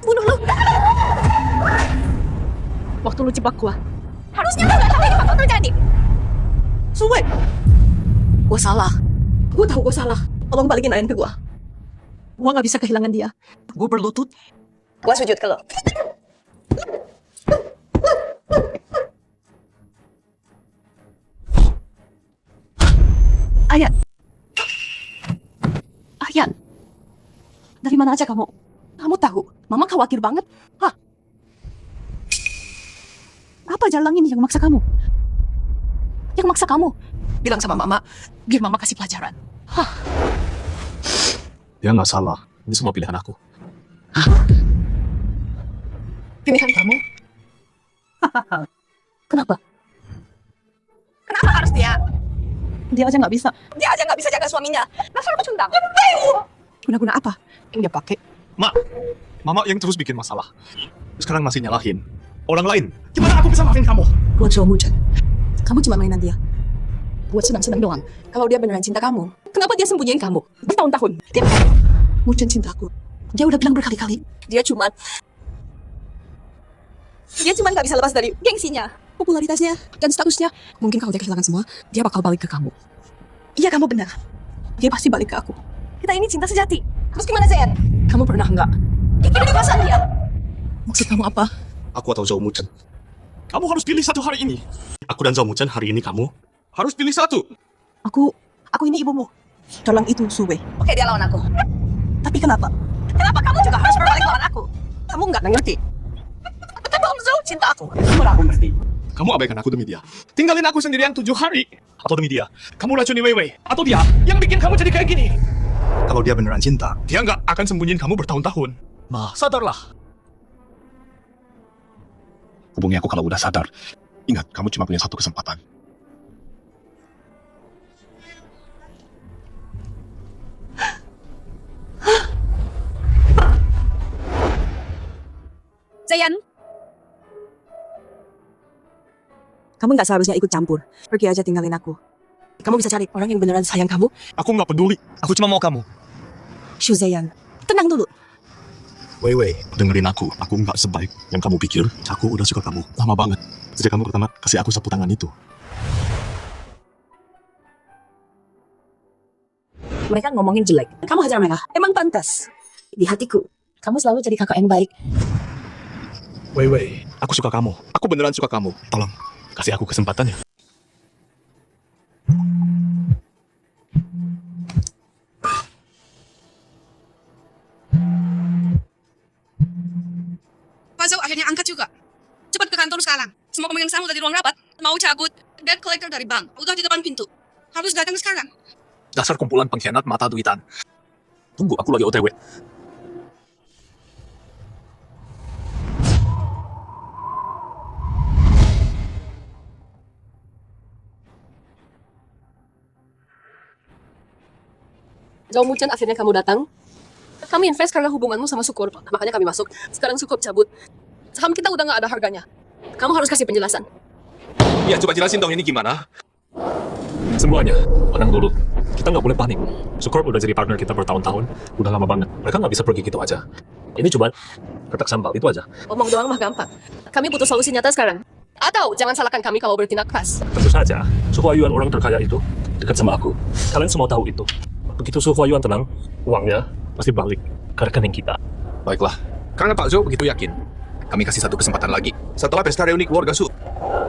Bunuh lu. Waktu lu jebak gue, Harusnya lu gak tahu ini bakal terjadi. Suwe. Gua salah. Gua tahu gua salah. Tolong balikin Ayan ke gua. Gua nggak bisa kehilangan dia. Gue berlutut. Gua sujud ke lo. Ayan. Ayan. Dari mana aja kamu? Kamu tahu, Mama khawatir banget. Hah? Apa jalan ini yang maksa kamu? Yang maksa kamu? Bilang sama Mama, biar Mama kasih pelajaran. Hah? Dia nggak salah. Ini semua pilihan aku. Pilihan kamu? Kenapa? Kenapa harus dia? Dia aja nggak bisa. Dia aja nggak bisa jaga suaminya. Dasar pecundang. Guna-guna apa yang dia pakai? Ma, Mama yang terus bikin masalah. Sekarang masih nyalahin orang lain. Gimana aku bisa maafin kamu? Buat Joe Mujan, kamu cuma mainan dia. Buat senang-senang doang. Kalau dia beneran cinta kamu, kenapa dia sembunyiin kamu? Bertahun-tahun. Dia bilang, Mujan cintaku. Dia udah bilang berkali-kali. Dia cuma nggak bisa lepas dari gengsinya, popularitasnya, dan statusnya. Mungkin kalau dia kehilangan semua, dia bakal balik ke kamu. Iya, kamu benar. Dia pasti balik ke aku. Kita ini cinta sejati. Terus gimana, Zayan? Kamu pernah nggak pikirin perasaan dia? Maksud kamu apa? Aku atau Zhou Muchen. Kamu harus pilih satu hari ini. Aku dan Zhou Muchen hari ini kamu harus pilih satu. Aku ini ibumu. Tolong itu Suwe. Oke, dia lawan aku. Tapi kenapa? Kenapa kamu juga harus berbalik lawan aku? Kamu nggak ngerti. Tapi Om Zhou cinta aku. Aku ngerti. Kamu abaikan aku demi dia. Tinggalin aku sendirian 7 hari. Atau demi dia, kamu racuni Wei Wei. Atau dia yang bikin kamu jadi kayak gini. Kalau dia beneran cinta, dia nggak akan sembunyiin kamu bertahun-tahun. Ma, sadarlah. Hubungi aku kalau udah sadar. Ingat, kamu cuma punya satu kesempatan. Zayan, kamu nggak seharusnya ikut campur. Pergi aja tinggalin aku. Kamu bisa cari orang yang beneran sayang kamu. Aku nggak peduli. Aku cuma mau kamu. Shu Zayan, tenang dulu. Wei Wei, dengerin aku. Aku nggak sebaik yang kamu pikir. Aku udah suka kamu lama banget. Sejak kamu pertama kasih aku sapu tangan itu. Mereka ngomongin jelek. Kamu hajar mereka. Emang pantas. Di hatiku, kamu selalu jadi kakak yang baik. Wei Wei, aku suka kamu. Aku beneran suka kamu. Tolong, kasih aku kesempatan ya. Pak Zhou akhirnya angkat juga. Cepat ke kantor sekarang. Semua pemegang saham udah di ruang rapat. Mau cabut debt collector dari bank. Udah di depan pintu. Harus datang sekarang. Dasar kumpulan pengkhianat mata duitan. Tunggu, aku lagi OTW. Zhou Muchen, akhirnya kamu datang. Kami invest karena hubunganmu sama Sukor. Makanya kami masuk. Sekarang Sukor cabut. Saham kita udah nggak ada harganya. Kamu harus kasih penjelasan. Ya, coba jelasin dong ini gimana? Semuanya, tenang dulu. Kita nggak boleh panik. Sukorp udah jadi partner kita bertahun-tahun. Udah lama banget. Mereka nggak bisa pergi gitu aja. Ini cuma ketak sambal, itu aja. Omong doang mah gampang. Kami butuh solusi nyata sekarang. Atau jangan salahkan kami kalau bertindak keras. Tentu saja, Su Huayuan orang terkaya itu dekat sama aku. Kalian semua tahu itu. Begitu Su Huayuan tenang, uangnya pasti balik ke rekening kita. Baiklah, karena Pak Zhou begitu yakin, kami kasih satu kesempatan lagi. Setelah pesta reuni keluarga Su,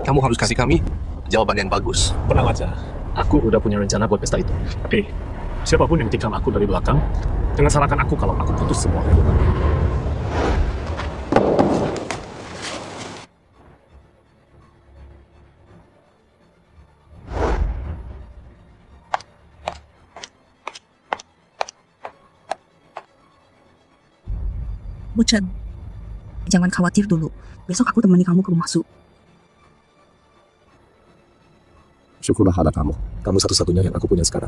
kamu harus kasih kami jawaban yang bagus. Tenang aja, aku udah punya rencana buat pesta itu. Tapi, siapapun yang tikam aku dari belakang, jangan salahkan aku kalau aku putus semua hubungan. Muchen, jangan khawatir dulu. Besok aku temani kamu ke rumah Su. Syukurlah ada kamu. Kamu satu-satunya yang aku punya sekarang.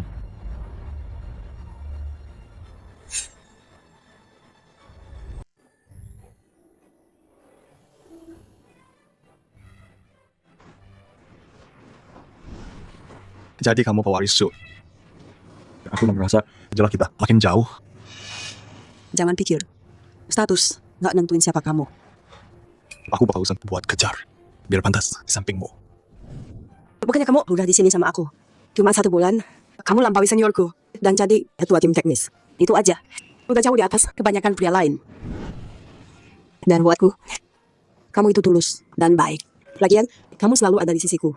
Jadi kamu pewaris Su. Aku merasa jalan kita makin jauh. Jangan pikir. Status nggak nentuin siapa kamu. Aku bakal usaha buat kejar. Biar pantas di sampingmu. Bukannya kamu udah di sini sama aku. Cuma 1 bulan, kamu lampaui seniorku dan jadi ketua tim teknis. Itu aja. Udah jauh di atas kebanyakan pria lain. Dan buatku, kamu itu tulus dan baik. Lagian, kamu selalu ada di sisiku.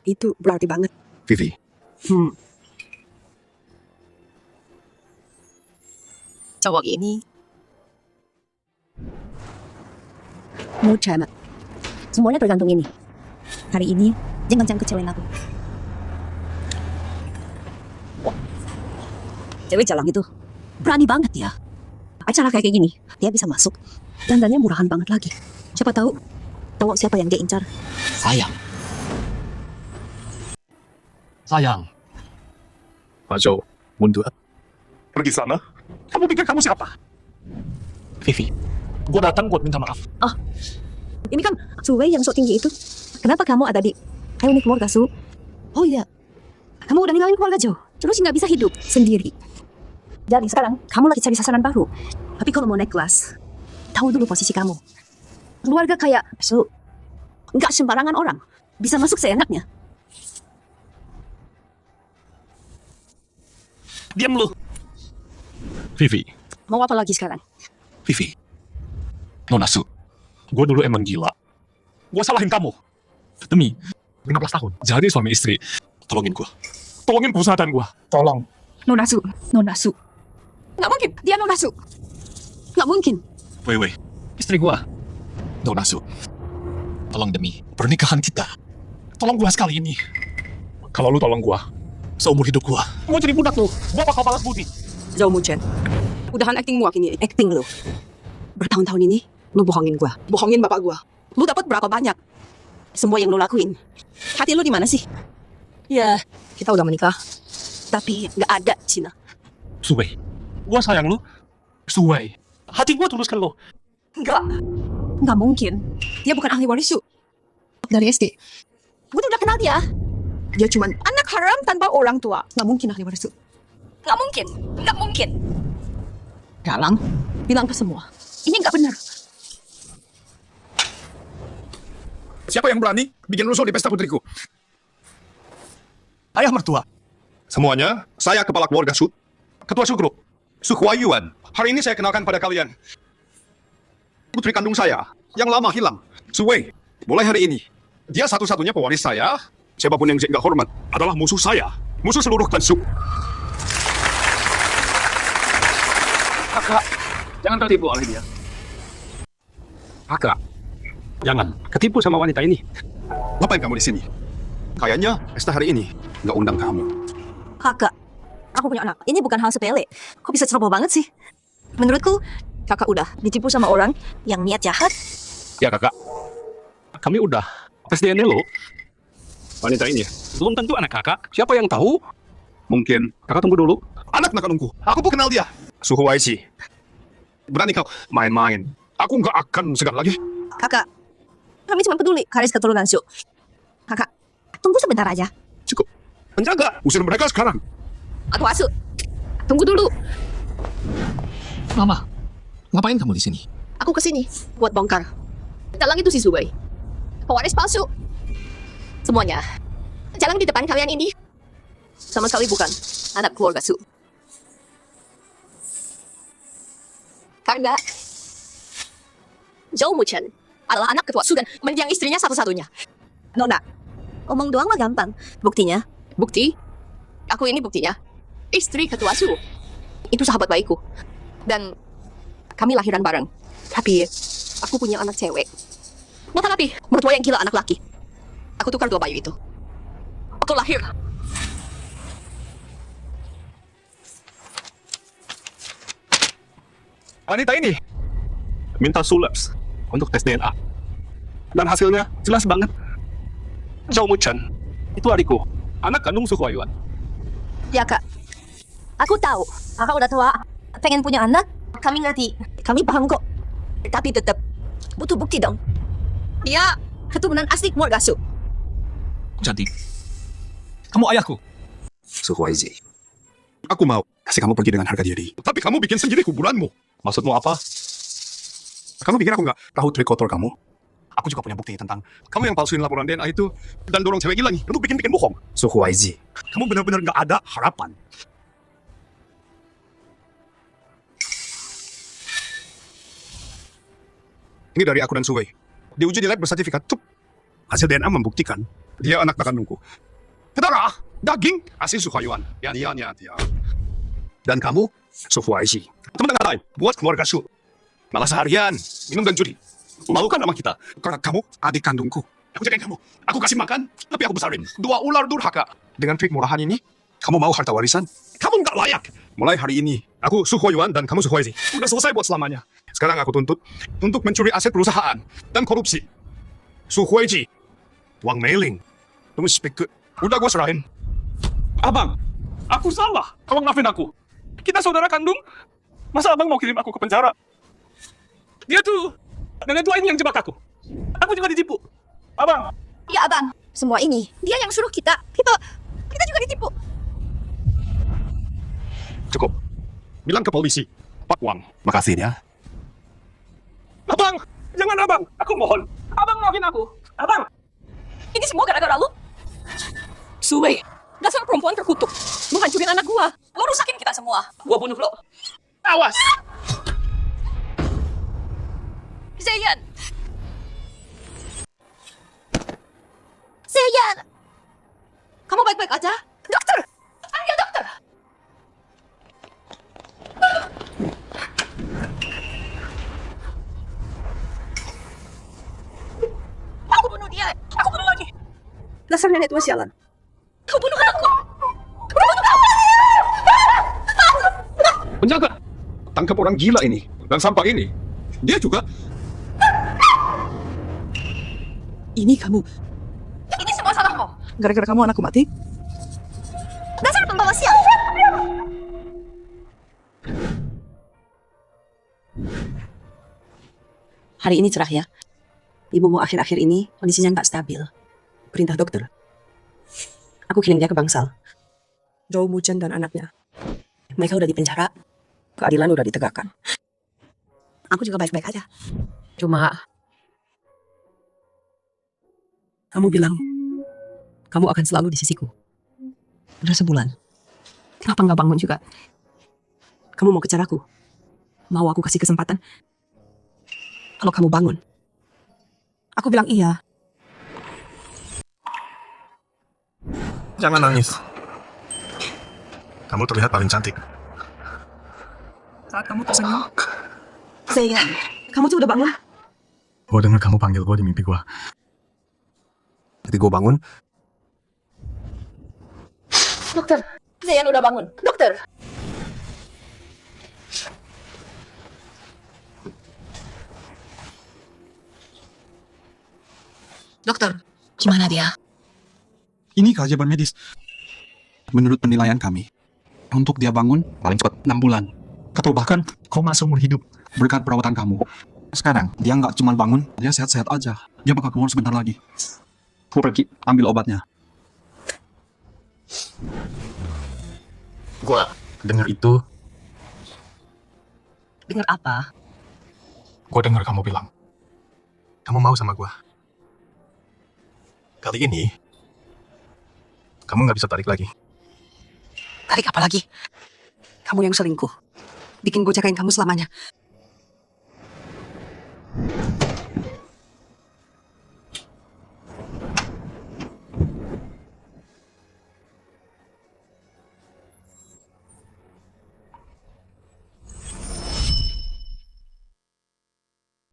Itu berarti banget. Vivi, Cowok ini muda, Mak. Semuanya tergantung ini. Hari ini, jangan kecewain aku. Cewek jalan itu berani banget ya. Acara kayak gini, dia bisa masuk. Dandannya murahan banget lagi. Siapa tahu siapa yang dia incar. Sayang. Pak Jo, mundur. Pergi sana. Kamu pikir kamu siapa? Vivi, gua datang buat minta maaf. Ini kan Suwei yang sok tinggi itu. Kenapa kamu ada di reuni keluarga, Su? Oh iya, kamu udah ninggalin keluarga Jo, terus nggak bisa hidup sendiri. Jadi sekarang kamu lagi cari sasaran baru. Tapi kalau mau naik kelas, tahu dulu posisi kamu. Keluarga kayak Su, nggak sembarangan orang bisa masuk seenaknya. Diam lu. Vivi, Mau apa lagi sekarang? Vivi. Nona Su, gue dulu emang gila. Gue salahin kamu. Demi 15 tahun. Jadi suami istri. Tolongin gue. Tolongin perusahaan gue. Tolong. Nona Su. Nggak mungkin, dia Nona Su. Nggak mungkin. Wei, istri gue. Nona Su. Tolong demi pernikahan kita. Tolong gue sekali ini. Kalau lu tolong gue, seumur hidup gue mau jadi budak lu. Gue bakal balas budi. Zhou Muchen, udahan actingmu ini. Acting lu. Bertahun-tahun ini, lu bohongin gua. Bohongin bapak gua. Lu dapat berapa banyak? Semua yang lu lakuin. Hati lu di mana sih? Ya, kita udah menikah. Tapi nggak ada, Cina. Suwei, gue sayang lu. Suwei, hati gue tulus ke lu. Nggak mungkin. Dia bukan ahli waris, Su. Dari SD. Gue tuh udah kenal dia. Dia cuma anak haram tanpa orang tua. Nggak mungkin ahli waris, Su. Nggak mungkin. Galang, bilang ke semua. Ini nggak benar. Siapa yang berani bikin rusuh di pesta putriku? Ayah mertua. Semuanya, saya kepala keluarga Su. Ketua Su Group, Su Huayuan. Hari ini saya kenalkan pada kalian. Putri kandung saya, yang lama hilang. Su Wei. Mulai hari ini, dia satu-satunya pewaris saya. Siapapun yang nggak hormat adalah musuh saya. Musuh seluruh klan Su. Kakak, jangan tertipu oleh dia. Kakak, jangan ketipu sama wanita ini. Ngapain kamu di sini? Kayaknya pesta hari ini nggak undang kamu. Kakak, aku punya anak. Ini bukan hal sepele. Kok bisa ceroboh banget sih? Menurutku, kakak udah ditipu sama orang yang niat jahat. Ya kakak, kami udah tes DNA lo. Wanita ini belum tentu anak kakak. Siapa yang tahu? Mungkin kakak tunggu dulu. Anak nak nunggu. Aku pun kenal dia. Su Huaizi. Berani kau main-main. Aku nggak akan segan lagi. Kakak, kami cuma peduli garis keturunan Su. Kakak, tunggu sebentar aja. Cukup. Penjaga, usir mereka sekarang. Aku Asu, tunggu dulu. Mama, ngapain kamu di sini? Aku kesini buat bongkar. Dalang itu si Suwei. Pewaris palsu. Semuanya. Jalan di depan kalian ini sama sekali bukan anak keluarga Su. Karena Zhou Muchen adalah anak ketua Su dan mendiang istrinya satu-satunya. Nona, omong doang mah gampang. Buktinya? Bukti? Aku ini buktinya. Istri ketua Su. Itu sahabat baikku. Dan kami lahiran bareng. Tapi aku punya anak cewek. Mata tapi mertua yang gila anak laki. Aku tukar 2 bayi itu. Waktu lahir. Wanita ini minta Sulabs untuk tes DNA. Dan hasilnya jelas banget. Zhou Muchen itu adikku, anak kandung Su Huayuan. Ya kak, aku tahu kakak udah tua, pengen punya anak. Kami ngerti, kami paham kok. Tapi tetap butuh bukti dong. Dia keturunan asli keluarga Su. Jadi, kamu ayahku. Su Huaizi. Aku mau kasih kamu pergi dengan harga diri. Tapi kamu bikin sendiri kuburanmu. Maksudmu apa? Kamu pikir aku nggak tahu trik kotor kamu? Aku juga punya bukti tentang kamu yang palsuin laporan DNA itu dan dorong cewek gila nih untuk bikin bohong. So YZ, Kamu benar-benar nggak ada harapan. Ini dari aku dan Suwei. Diuji di lab bersertifikat. Tuh. Hasil DNA membuktikan dia anak kandungku. Darah, daging, hasil Suhayuan. Ya. Dan kamu, YZ. Teman-teman lain, buat keluarga Su. Malah seharian, minum dan judi. Malukan nama kita. Karena kamu adik kandungku. Aku jagain kamu. Aku kasih makan, tapi aku besarin. 2 ular durhaka. Dengan trik murahan ini, kamu mau harta warisan? Kamu nggak layak. Mulai hari ini, aku Suhoyuan dan kamu Suhoizi. Udah selesai buat selamanya. Sekarang aku tuntut untuk mencuri aset perusahaan dan korupsi. Suhoizi, Wang Meiling, kamu speak. Udah gue serahin. Abang, aku salah. Abang maafin aku. Kita saudara kandung. Masa abang mau kirim aku ke penjara? Dia tuh nenek tua ini yang jebak aku. Aku juga ditipu. Abang. Ya abang, semua ini dia yang suruh kita. Kita juga ditipu. Cukup. Bilang ke polisi. Pak Wang. makasih ya. Abang, jangan abang. Aku mohon. Abang maafin aku. Abang. Ini semua gara-gara lu. Suwei, dasar perempuan terkutuk. Lu hancurin anak gua. Lu rusakin kita semua. Gua bunuh lo. Awas. Zayan. Zayan. Kamu baik-baik aja? Dokter. Panggil dokter. Aku bunuh dia. Aku bunuh lagi. Dasar nenek tua sialan. Kau bunuh aku. Kau bunuh kamu. Penjaga. Tangkap orang gila ini. Dan sampah ini. Dia juga. Ini kamu. Ini semua salahmu. Gara-gara kamu anakku mati. Dasar pembawa sial. Hari ini cerah ya. Ibumu akhir-akhir ini kondisinya nggak stabil. Perintah dokter. Aku kirim dia ke Bangsal. Zhou Muchen dan anaknya. Mereka udah dipenjara. Keadilan udah ditegakkan. Aku juga baik-baik aja. Cuma kamu bilang kamu akan selalu di sisiku. Udah sebulan. Kenapa nggak bangun juga? Kamu mau kejar aku? Mau aku kasih kesempatan? Kalau kamu bangun. Aku bilang iya. Jangan nangis. Kamu terlihat paling cantik. Saat kamu tersenyum. Sayang, kamu tuh udah bangun? Gue dengar kamu panggil gue di mimpi gue. Jadi gue bangun. Dokter, Zayan udah bangun. Dokter. Dokter, gimana dia? Ini keajaiban medis. Menurut penilaian kami, untuk dia bangun paling cepat 6 bulan. Atau bahkan koma seumur hidup berkat perawatan kamu. Sekarang dia nggak cuma bangun, dia sehat-sehat aja. Dia bakal keluar sebentar lagi. Gue pergi ambil obatnya. Gue dengar itu. Dengar apa? Gue dengar kamu bilang. Kamu mau sama gue. Kali ini, kamu nggak bisa tarik lagi. Tarik apa lagi? Kamu yang selingkuh. Bikin gue jagain kamu selamanya.